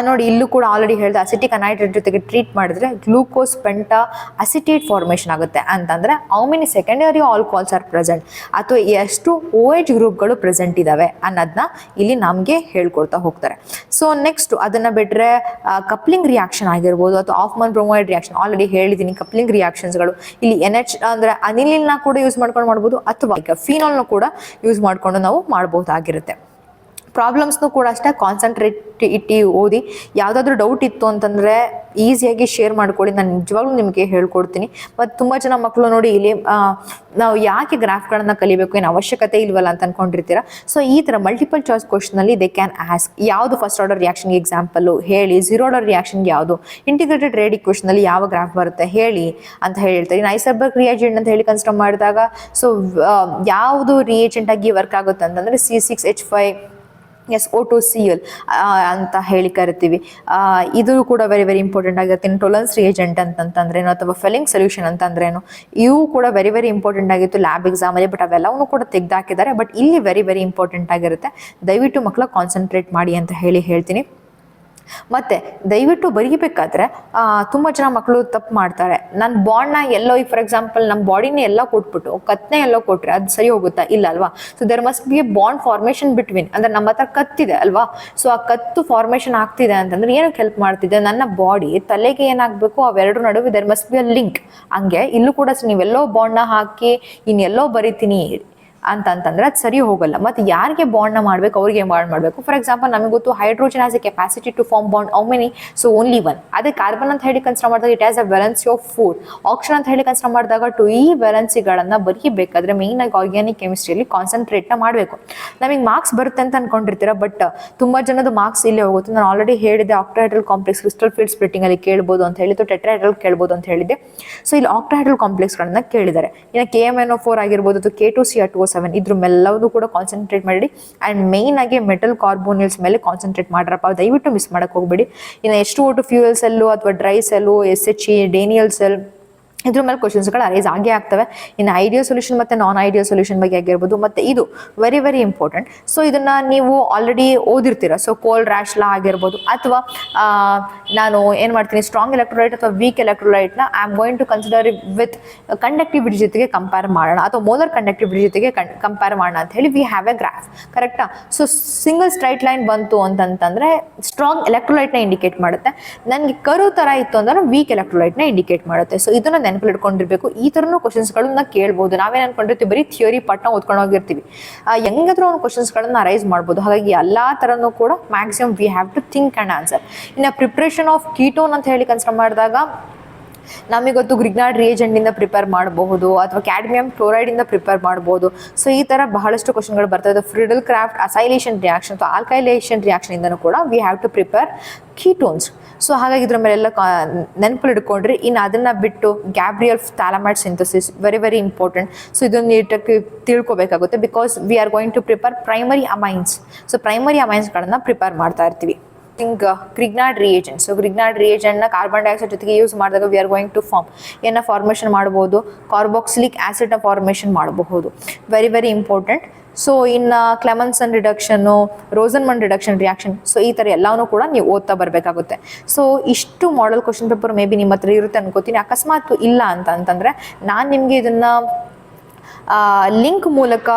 ನೋಡಿ, ಇಲ್ಲೂ ಕೂಡ ಆಲ್ರೆಡಿ ಹೇಳಿದೆ, ಅಸಿಟಿಕ್ ಅನೈಡ್ರೇಟ್ ಜೊತೆಗೆ ಟ್ರೀಟ್ ಮಾಡಿದ್ರೆ ಗ್ಲೂಕೋಸ್ ಪೆಂಟಾ ಅಸಿಟೇಟ್ ಫಾರ್ಮೇಷನ್ ಆಗುತ್ತೆ ಅಂತಂದರೆ how many secondary alcohols are present ಅಥವಾ ಎಷ್ಟು OH ಗ್ರೂಪ್ಗಳು ಪ್ರೆಸೆಂಟ್ ಇದ್ದಾವೆ ಅನ್ನೋದನ್ನ ಇಲ್ಲಿ ನಮಗೆ ಹೇಳ್ಕೊಡ್ತಾ ಹೋಗ್ತಾರೆ. ಸೊ ನೆಕ್ಸ್ಟ್ ಅದನ್ನು ಬಿಟ್ಟರೆ ಕಪ್ಲಿಂಗ್ ರಿಯಾಕ್ಷನ್ ಆಗಿರ್ಬೋದು ಅಥವಾ of Mann bromide reaction already ಹೇಳಿದ್ದೀನಿ. ಕಪ್ಲಿಂಗ್ ರಿಯಾಕ್ಷನ್ಸ್ಗಳು ಇಲ್ಲಿ NH ಅಂದರೆ ಅನಿಲಿನ ಕೂಡ ಯೂಸ್ ಮಾಡ್ಕೊಂಡು ಮಾಡ್ಬೋದು ಅಥವಾ ಈಗ ಫಿನಾಲ್ನ ಕೂಡ ಯೂಸ್ ಮಾಡಿಕೊಂಡು ನಾವು ಮಾಡ್ಬೋದಾಗಿರುತ್ತೆ. ಪ್ರಾಬ್ಲಮ್ಸ್ನೂ ಕೂಡ ಅಷ್ಟೇ ಕಾನ್ಸಂಟ್ರೇಟ್ ಇಟ್ಟು ಓದಿ. ಯಾವುದಾದ್ರೂ ಡೌಟ್ ಇತ್ತು ಅಂತಂದರೆ ಈಸಿಯಾಗಿ ಶೇರ್ ಮಾಡ್ಕೊಳ್ಳಿ, ನಾನು ನಿಜವಾಗ್ಲೂ ನಿಮಗೆ ಹೇಳ್ಕೊಡ್ತೀನಿ. ಮತ್ತು ತುಂಬ ಜನ ಮಕ್ಕಳು ನೋಡಿ ಇಲ್ಲಿ ನಾವು ಯಾಕೆ ಗ್ರಾಫ್ಗಳನ್ನು ಕಲಿಬೇಕು, ಏನು ಅವಶ್ಯಕತೆ ಇಲ್ವಲ್ಲ ಅಂತ ಅಂದ್ಕೊಂಡಿರ್ತೀರ. ಸೊ ಈ ಥರ ಮಲ್ಟಿಪಲ್ ಚಾಯ್ಸ್ ಕ್ವಶನಲ್ಲಿ ದೇ ಕ್ಯಾನ್ ಆಸ್ಕ್ ಯಾವುದು ಫಸ್ಟ್ ಆರ್ಡರ್ ರಿಯಾಕ್ಷನ್ಗೆ ಎಕ್ಸಾಂಪಲ್ಲು ಹೇಳಿ, 0 ಆರ್ಡರ್ ರಿಯಾಕ್ಷನ್ಗೆ ಯಾವುದು, ಇಂಟಿಗ್ರೇಟೆಡ್ ರೇಟ್ ಇಕ್ವೇಷನಲ್ಲಿ ಯಾವ ಗ್ರಾಫ್ ಬರುತ್ತೆ ಹೇಳಿ ಅಂತ ಹೇಳ್ತಾರೆ. ಇನ್ನು ಐಸರ್ಬರ್ಗ್ ರಿಯೇಜೆಂಟ್ ಅಂತ ಹೇಳಿ ಕನ್ಸಿಡರ್ ಮಾಡಿದಾಗ ಸೊ ಯಾವುದು ರಿಯೇಜೆಂಟಾಗಿ ವರ್ಕ್ ಆಗುತ್ತೆ ಅಂತಂದರೆ C6H5SO2Cl ಅಂತ ಹೇಳಿ ಕರಿತೀವಿ. ಇದು ಕೂಡ ವೆರಿ ವೆರಿ ಇಂಪಾರ್ಟೆಂಟ್ ಆಗಿರುತ್ತೆ. ಇನ್ನು ಟೊಲನ್ಸ್ ರಿಯೇಜೆಂಟ್ ಅಂತಂದ್ರೇನು ಅಥವಾ ಫೆಲಿಂಗ್ ಸೊಲ್ಯೂಷನ್ ಅಂತಂದ್ರೇನು ಇವು ಕೂಡ ವೆರಿ ವೆರಿ ಇಂಪಾರ್ಟೆಂಟ್ ಆಗಿತ್ತು ಲ್ಯಾಬ್ ಎಕ್ಸಾಮಲ್ಲಿ. ಬಟ್ ಅವೆಲ್ಲವೂ ಕೂಡ ತೆಗೆದಾಕಿದ್ದಾರೆ. ಬಟ್ ಇಲ್ಲಿ ವೆರಿ ವೆರಿ ಇಂಪಾರ್ಟೆಂಟ್ ಆಗಿರುತ್ತೆ. ದಯವಿಟ್ಟು ಮಕ್ಕಳ ಕಾನ್ಸಂಟ್ರೇಟ್ ಮಾಡಿ ಅಂತ ಹೇಳ್ತೀನಿ. ಮತ್ತು ದಯವಿಟ್ಟು ಬರೀಬೇಕಾದ್ರೆ ತುಂಬ ಜನ ಮಕ್ಕಳು ತಪ್ಪು ಮಾಡ್ತಾರೆ. ನನ್ನ ಬಾಂಡ್ನ ಎಲ್ಲೋ ಫಾರ್ ಎಕ್ಸಾಂಪಲ್ ನಮ್ಮ ಬಾಡಿನೇ ಎಲ್ಲ ಕೊಟ್ಬಿಟ್ಟು ಕತ್ತನೇ ಎಲ್ಲೋ ಕೊಟ್ಟರೆ ಅದು ಸರಿ ಹೋಗುತ್ತಾ? ಇಲ್ಲ ಅಲ್ವಾ. So there must be A bond formation between, ಅಂದರೆ ನಮ್ಮ ಹತ್ರ ಕತ್ತಿದೆ ಅಲ್ವಾ. ಸೊ ಆ ಕತ್ತು ಫಾರ್ಮೇಷನ್ ಆಗ್ತಿದೆ ಅಂತಂದ್ರೆ ಏನಕ್ಕೆ ಹೆಲ್ಪ್ ಮಾಡ್ತಿದೆ? ನನ್ನ ಬಾಡಿ ತಲೆಗೆ ಏನಾಗಬೇಕು ಅವೆರಡು ನಡುವೆ there must be a link. ಹಂಗೆ ಇಲ್ಲೂ ಕೂಡ ನೀವೆಲ್ಲೋ ಬಾಂಡ್ನ ಹಾಕಿ ಇನ್ನೆಲ್ಲೋ ಬರಿತೀನಿ ಅಂತಂದ್ರೆ ಅದು ಸರಿ ಹೋಗಲ್ಲ. ಮತ್ತು ಯಾರಿಗೆ ಬಾಂಡ್ನ ಮಾಡಬೇಕು ಅವ್ರಿಗೆ ಬಾಂಡ್ ಮಾಡಬೇಕು. ಫಾರ್ ಎಕ್ಸಾಂಪಲ್ ನಮಗೆ ಗೊತ್ತು hydrogen has a capacity to form bond how many? So only 1. ಅದೇ ಕಾರ್ಬನ್ ಅಂತ ಹೇಳಿ ಕನ್ಸಿಡರ್ ಮಾಡಿದಾಗ it has a valency of 4. Oxygen ಅಂತ ಹೇಳಿ ಕನ್ಸಿಡರ್ ಮಾಡಿದಾಗ 2. ಈ ವ್ಯಾಲೆನ್ಸಿಗಳನ್ನು ಬರೀಬೇಕಾದ್ರೆ ಮೇಯ್ನಾಗಿ ಆರ್ಗ್ಯಾನಿಕ್ ಕೆಮಿಸ್ಟ್ರಿಯಲ್ಲಿ ಕಾನ್ಸಂಟ್ರೇಟ್ನ ಮಾಡಬೇಕು. ನಮಗೆ ಮಾರ್ಕ್ಸ್ ಬರುತ್ತೆ ಅಂತ ಅನ್ಕೊಂಡಿರ್ತೀರ, ಬಟ್ ತುಂಬ ಜನದ ಮಾರ್ಕ್ಸ್ ಇಲ್ಲೇ ಹೋಗುತ್ತೆ. ನಾನು ಆಲ್ರೆಡಿ ಹೇಳಿದೆ ಆಕ್ಟಾಹೈಡ್ರಲ್ ಕಾಂಪ್ಲೆಕ್ಸ್ ಕ್ರಿಸ್ಟಲ್ ಫೀಲ್ಡ್ ಸ್ಪ್ಲಿಟ್ಟಿಂಗಲ್ಲಿ ಕೇಳ್ಬೋದು ಅಂತ ಹೇಳಿದ್ದು, ಟೆಟ್ರಾಹೈಡ್ರಲ್ ಕೇಳ್ಬೋದು ಅಂತ ಹೇಳಿದ್ದೆ. ಸೊ ಇಲ್ಲಿ ಆಕ್ಟಾಹೈಡ್ರಲ್ ಕಾಂಪ್ಲೆಕ್ಸ್ಗಳನ್ನ ಕೇಳಿದ್ದಾರೆ. ಇನ್ನು KMnO4 ಆಗಿರ್ಬೋದು ಅಥವಾ K2Cr2O7 ಇದ್ರ ಮೇಲೆಲ್ಲವೂ ಕೂಡ ಕಾನ್ಸಂಟ್ರೇಟ್ ಮಾಡಿ. ಆ್ಯಂಡ್ ಮೇಯ್ನ್ ಆಗಿ ಮೆಟಲ್ ಕಾರ್ಬೋನಿಲ್ಸ್ ಮೇಲೆ ಕಾನ್ಸಂಟ್ರೇಟ್ ಮಾಡ್ರಪ್ಪ, ದಯವಿಟ್ಟು ಮಿಸ್ ಮಾಡೋಕ್ಕೆ ಹೋಗ್ಬೇಡಿ. ಇನ್ನು H2O2 ಫ್ಯೂಯಲ್ ಸೆಲ್ಲು ಅಥವಾ dry cell, SHE Daniel cell ಇದ್ರ ಮೇಲೆ ಕ್ವಶನ್ಸ್ಗಳು ಅರೈಸ್ ಆಗೇ ಆಗ್ತವೆ. ಇನ್ನು ಐಡಿಯಲ್ ಸೊಲ್ಯೂಷನ್ ಮತ್ತು ನಾನ್ ಐಡಿಯಲ್ ಸೊಲ್ಯೂಷನ್ ಬಗ್ಗೆ ಆಗಿರ್ಬೋದು. ಮತ್ತು ಇದು ವೆರಿ ವೆರಿ ಇಂಪಾರ್ಟೆಂಟ್. ಸೊ ಇದನ್ನು ನೀವು ಆಲ್ರೆಡಿ ಓದಿರ್ತೀರ. ಸೊ ಕೋಲ್ ರ್ಯಾಶ್ ಲಾ ಆಗಿರ್ಬೋದು, ಅಥವಾ ನಾನು ಏನು ಮಾಡ್ತೀನಿ, ಸ್ಟ್ರಾಂಗ್ ಎಲೆಕ್ಟ್ರೋಲೈಟ್ ಅಥವಾ ವೀಕ್ ಎಲೆಕ್ಟ್ರೋಲೈಟ್ನ I am going to consider with conductivity ಜೊತೆಗೆ ಕಂಪೇರ್ ಮಾಡೋಣ, ಅಥವಾ ಮೋಲರ್ ಕಂಡಕ್ಟಿವಿಟಿ ಜೊತೆಗೆ ಕಂಪೇರ್ ಮಾಡೋಣ ಅಂತ ಹೇಳಿ ವಿ ಹ್ಯಾವ್ ಎ ಗ್ರಾಫ್. ಕರೆಕ್ಟಾ? ಸೊ ಸಿಂಗಲ್ ಸ್ಟ್ರೈಟ್ ಲೈನ್ ಬಂತು ಅಂತಂತಂದರೆ ಸ್ಟ್ರಾಂಗ್ ಎಲೆಕ್ಟ್ರೋಲೈಟ್ನ ಇಂಡಿಕೇಟ್ ಮಾಡುತ್ತೆ. ನನಗೆ ಕರು ಥರ ಇತ್ತು ಅಂದ್ರೆ ವೀಕ್ ಎಲೆಕ್ಟ್ರೋಲೈಟ್ನ ಇಂಡಿಕೇಟ್ ಮಾಡುತ್ತೆ. ಸೊ ಇದನ್ನು ನೆನಪಲ್ಲಿ ಇಟ್ಕೊಂಡಿರ್ಬೇಕು. ಈ ಥರನೂ ಕ್ವಶನ್ಸ್ಗಳನ್ನ ಕೇಳ್ಬೋದು. ನಾವೇನು ಅನ್ಕೊಂಡಿರ್ತೀವಿ, ಬರೀ ಥಿಯರಿ ಪಾರ್ಟ್ನ ಓದ್ಕೊಂಡು ಹೋಗಿರ್ತೀವಿ. ಹೆಂಗಾದ್ರೂ ಒಂದು ಕ್ವಶನ್ಸ್ಗಳನ್ನ ಅರೈಸ್ ಮಾಡ್ಬೋದು. ಹಾಗಾಗಿ ಎಲ್ಲ ಥರನೂ ಕೂಡ maximum we have to think and answer. ಇನ್ನು ಪ್ರಿಪ್ರೇಷನ್ ಆಫ್ ಕೀಟೋನ್ ಅಂತ ಹೇಳಿ ಕನ್ಸಿಡರ್ ಮಾಡಿದಾಗ ನಮಗೊತ್ತು ಗ್ರಿಗ್ನಾರ್ಡ್ ರಿಯೇಜೆಂಟಿಂದ ಪ್ರಿಪೇರ್ ಮಾಡಬಹುದು, ಅಥವಾ ಕ್ಯಾಡ್ಮಿಯಂ ಕ್ಲೋರೈಡಿಂದ ಪ್ರಿಪೇರ್ ಮಾಡ್ಬೋದು. ಸೊ ಈ ಥರ ಬಹಳಷ್ಟು ಕ್ವಶನ್ಗಳು ಬರ್ತದೆ. ಫ್ರಿಡಲ್ ಕ್ರಾಫ್ಟ್ ಅಸೈಲೇಷನ್ ರಿಯಾಕ್ಷನ್ ಅಥವಾ ಆಲ್ಕೈಲೇಷನ್ ರಿಯಾಕ್ಷನಿಂದನೂ ಕೂಡ we have to prepare ketones. So ಹಾಗಾಗಿ ಇದ್ರ ಮೇಲೆಲ್ಲ ನೆನಪಲ್ಲಿ ಇಟ್ಕೊಂಡ್ರಿ. ಇನ್ನು ಅದನ್ನು ಬಿಟ್ಟು Gabriel phthalimide synthesis very very important. So ಇದನ್ನು ನೀಟಾಗಿ ತಿಳ್ಕೊಬೇಕಾಗುತ್ತೆ. Because we are going to prepare primary amines. So primary ಅಮೈನ್ಸ್ಗಳನ್ನು ಪ್ರಿಪೇರ್ ಮಾಡ್ತಾ ಇರ್ತೀವಿ. Grignard reagent. ಸೊ ಗ್ರಿಗ್ನಾರ್ಡ್ ರಿಯೇಜೆಂಟ್ನ ಕಾರ್ಬನ್ ಡೈಆಕ್ಸೈಡ್ ಜೊತೆಗೆ ಯೂಸ್ ಮಾಡಿದಾಗ V are going to form ಏನ ಫಾರ್ಮೇಷನ್ ಮಾಡ್ಬೋದು, ಕಾರ್ಬಾಕ್ಸಿಲಿಕ್ ಆ್ಯಸಿಡ್ನ ಫಾರ್ಮೇಷನ್ ಮಾಡಬಹುದು. Very very important. ಸೊ ಇನ್ನು ಕ್ಲೆಮನ್ಸನ್ ರಿಡಕ್ಷನ್ನು, ರೋಸನ್ಮನ್ ರಿಡಕ್ಷನ್ ರಿಯಾಕ್ಷನ್, ಸೊ ಈ ಥರ ಎಲ್ಲವೂ ಕೂಡ ನೀವು ಓದ್ತಾ ಬರಬೇಕಾಗುತ್ತೆ. ಸೊ ಇಷ್ಟು model question paper may be ನಿಮ್ಮ ಹತ್ರ ಇರುತ್ತೆ ಅನ್ಕೋತೀನಿ. ಅಕಸ್ಮಾತ್ ಇಲ್ಲ ಅಂತಂದರೆ ನಾನು ನಿಮಗೆ ಇದನ್ನು ಲಿಂಕ್ ಮೂಲಕ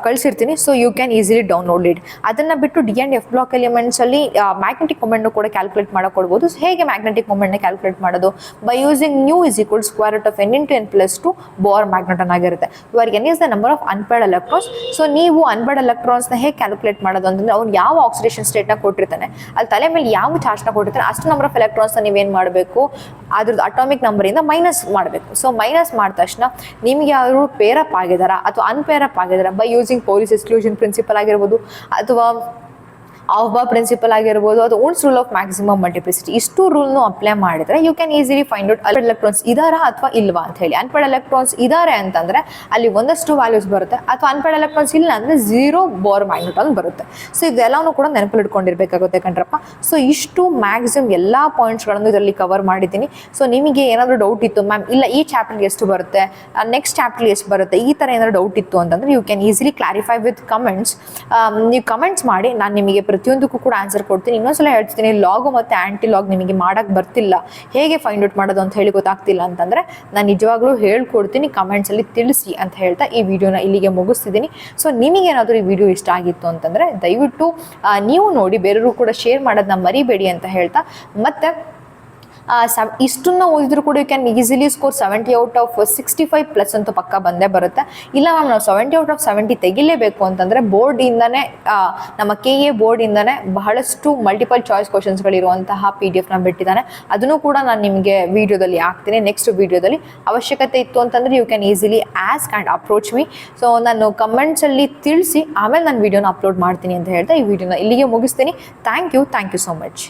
ಕಳಿಸಿರ್ತೀನಿ. So you can easily download it. ಅದನ್ನು ಬಿಟ್ಟು ಡಿ ಆ್ಯಂಡ್ ಎಫ್ ಬ್ಲಾಕ್ ಎಲಿಮೆಂಟ್ಸಲ್ಲಿ ಮ್ಯಾಗ್ನೆಟಿಕ್ ಮೊಮೆಂಟ್ನು ಕೂಡ ಕ್ಯಾಲ್ಕುಲೇಟ್ ಮಾಡೋಕೊಡ್ಬೋದು. ಸೊ ಹೇಗೆ ಮ್ಯಾಗ್ನೆಟಿಕ್ ಮೊಮೆಂಟ್ನ ಕ್ಯಾಲ್ಕುಲೇಟ್ ಮಾಡೋದು? By using mu is equal square root of n into n+2 Bohr magneton ಆಗಿರುತ್ತೆ. Your n is the number of unpaired electrons. So ನೀವು unpaired ಎಲೆಕ್ಟ್ರಾನ್ಸ್ನ ಹೇಗೆ ಕ್ಯಾಲ್ಕುಲೇಟ್ ಮಾಡೋದು ಅಂತಂದರೆ, ಅವ್ನು ಯಾವ ಆಕ್ಸಿಡೇಷನ್ ಸ್ಟೇಟ್ನ ಕೊಟ್ಟಿರ್ತಾನೆ, ಅಲ್ಲಿ ತಲೆ ಮೇಲೆ ಯಾವ ಚಾರ್ಜ್ನ ಕೊಟ್ಟಿರ್ತಾನೆ, ಅಷ್ಟು ನಂಬರ್ ಆಫ್ ಎಲೆಕ್ಟ್ರಾನ್ಸ್ನ ನೀವೇನು ಮಾಡಬೇಕು, ಅದ್ರದ್ದು ಅಟಾಮಿಕ್ ನಂಬರಿಂದ ಮೈನಸ್ ಮಾಡಬೇಕು. ಸೊ ಮೈನಸ್ ಮಾಡಿದ ತಕ್ಷಣ ನಿಮಗೆ ಯಾರು ಪೇರಪ್ ಆಗಿದಾರಾ ಅಥವಾ ಅನ್ಪೇರಪ್ ಆಗಿದಾರಾ by using Pauli's exclusion principle ಆಗಿರ್ಬೋದು, ಅಥವಾ ಆಫ್ಬಾ ಪ್ರಿನ್ಸಿಪಲ್ ಆಗಿರ್ಬೋದು, ಅದು Hund's rule of maximum multiplicity. ಇಷ್ಟು ರೂಲ್ನು ಅಪ್ಲೈ ಮಾಡಿದ್ರೆ you can easily find out unpaired electrons ಇದಾರಾ ಅಥವಾ ಇಲ್ವಾ ಅಂತ ಹೇಳಿ. ಅನ್ಪೇರ್ಡ್ ಎಲೆಕ್ಟ್ರಾನ್ಸ್ ಇದ್ದಾರೆ ಅಂತಂದರೆ ಅಲ್ಲಿ ಒಂದಷ್ಟು ವ್ಯಾಲ್ಯೂಸ್ ಬರುತ್ತೆ, ಅಥವಾ ಅನ್ಪೇರ್ಡ್ ಎಲೆಕ್ಟ್ರಾನ್ಸ್ ಇಲ್ಲ ಅಂದರೆ 0 ಬೋರ್ ಮ್ಯಾಗ್ನೆಟನ್ ಬರುತ್ತೆ. ಸೊ ಇದೆಲ್ಲವೂ ಕೂಡ ನೆನಪಲ್ಲಿ ಇಟ್ಕೊಂಡಿರ್ಬೇಕಾಗುತ್ತೆ ಕಣ್ರಪ್ಪ. ಸೊ ಇಷ್ಟು ಮ್ಯಾಕ್ಸಿಮಮ್ ಎಲ್ಲ ಪಾಯಿಂಟ್ಸ್ಗಳನ್ನು ಇದರಲ್ಲಿ ಕವರ್ ಮಾಡಿದ್ದೀನಿ. ಸೊ ನಿಮಗೆ ಏನಾದರೂ ಡೌಟ್ ಇತ್ತು, ಮ್ಯಾಮ್ ಇಲ್ಲ ಈ ಚಾಪ್ಟರ್ಗೆ ಎಷ್ಟು ಬರುತ್ತೆ, ನೆಕ್ಸ್ಟ್ ಚಾಪ್ಟರ್ಗೆ ಎಷ್ಟು ಬರುತ್ತೆ, ಈ ಥರ ಏನಾದರೂ ಡೌಟ್ ಇತ್ತು ಅಂತಂದರೆ you can easily clarify with comments. ನೀವು ಕಮೆಂಟ್ಸ್ ಮಾಡಿ, ನಾನು ನಿಮಗೆ ಪ್ರತಿಯೊಂದಕ್ಕೂ ಕೂಡ ಆನ್ಸರ್ ಕೊಡ್ತೀನಿ. ಇನ್ನೊಂದ್ಸಲ ಹೇಳ್ತೀನಿ, ಲಾಗು ಮತ್ತು ಆ್ಯಂಟಿ ಲಾಗ್ ನಿಮಗೆ ಮಾಡೋಕ್ಕೆ ಬರ್ತಿಲ್ಲ, ಹೇಗೆ ಫೈಂಡ್ ಔಟ್ ಮಾಡೋದು ಅಂತ ಹೇಳಿ ಗೊತ್ತಾಗ್ತಿಲ್ಲ ಅಂತಂದರೆ ನಾನು ನಿಜವಾಗ್ಲೂ ಹೇಳ್ಕೊಡ್ತೀನಿ, ಕಮೆಂಟ್ಸಲ್ಲಿ ತಿಳಿಸಿ ಅಂತ ಹೇಳ್ತಾ ಈ ವಿಡಿಯೋನ ಇಲ್ಲಿಗೆ ಮುಗಿಸ್ತಿದ್ದೀನಿ. ಸೊ ನಿಮಗೇನಾದರೂ ಈ ವಿಡಿಯೋ ಇಷ್ಟ ಆಗಿತ್ತು ಅಂತಂದರೆ ದಯವಿಟ್ಟು ನೀವು ನೋಡಿ ಬೇರೆಯವರು ಕೂಡ ಶೇರ್ ಮಾಡೋದನ್ನ ಮರಿಬೇಡಿ ಅಂತ ಹೇಳ್ತಾ, ಮತ್ತು ಇಷ್ಟನ್ನು ಓದಿದ್ರು ಕೂಡ you can easily score 70 out of 65+ ಅಂತೂ ಪಕ್ಕ ಬಂದೇ ಬರುತ್ತೆ. ಇಲ್ಲ ಮ್ಯಾಮ್ ನಾವು 70 ಔಟ್ ಆಫ್ 70 ತೆಗಿಲೇಬೇಕು ಅಂತಂದರೆ ಬೋರ್ಡಿಂದನೇ, ನಮ್ಮ KA ಬೋರ್ಡಿಂದನೇ ಬಹಳಷ್ಟು ಮಲ್ಟಿಪಲ್ ಚಾಯ್ಸ್ ಕ್ವಶನ್ಸ್ಗಳಿರುವಂತಹ PDF ಬಿಟ್ಟಿದ್ದಾನೆ. ಅದನ್ನು ಕೂಡ ನಾನು ನಿಮಗೆ ವಿಡಿಯೋದಲ್ಲಿ ಹಾಕ್ತೀನಿ. ನೆಕ್ಸ್ಟ್ ವಿಡಿಯೋದಲ್ಲಿ ಅವಶ್ಯಕತೆ ಇತ್ತು ಅಂತಂದರೆ you can easily ask and approach me. So ನಾನು ಕಮೆಂಟ್ಸಲ್ಲಿ ತಿಳಿಸಿ ಆಮೇಲೆ ನಾನು ವಿಡಿಯೋನ ಅಪ್ಲೋಡ್ ಮಾಡ್ತೀನಿ ಅಂತ ಹೇಳ್ತಾ ಈ ವಿಡಿಯೋನ ಇಲ್ಲಿಗೆ ಮುಗಿಸ್ತೀನಿ. Thank you so much.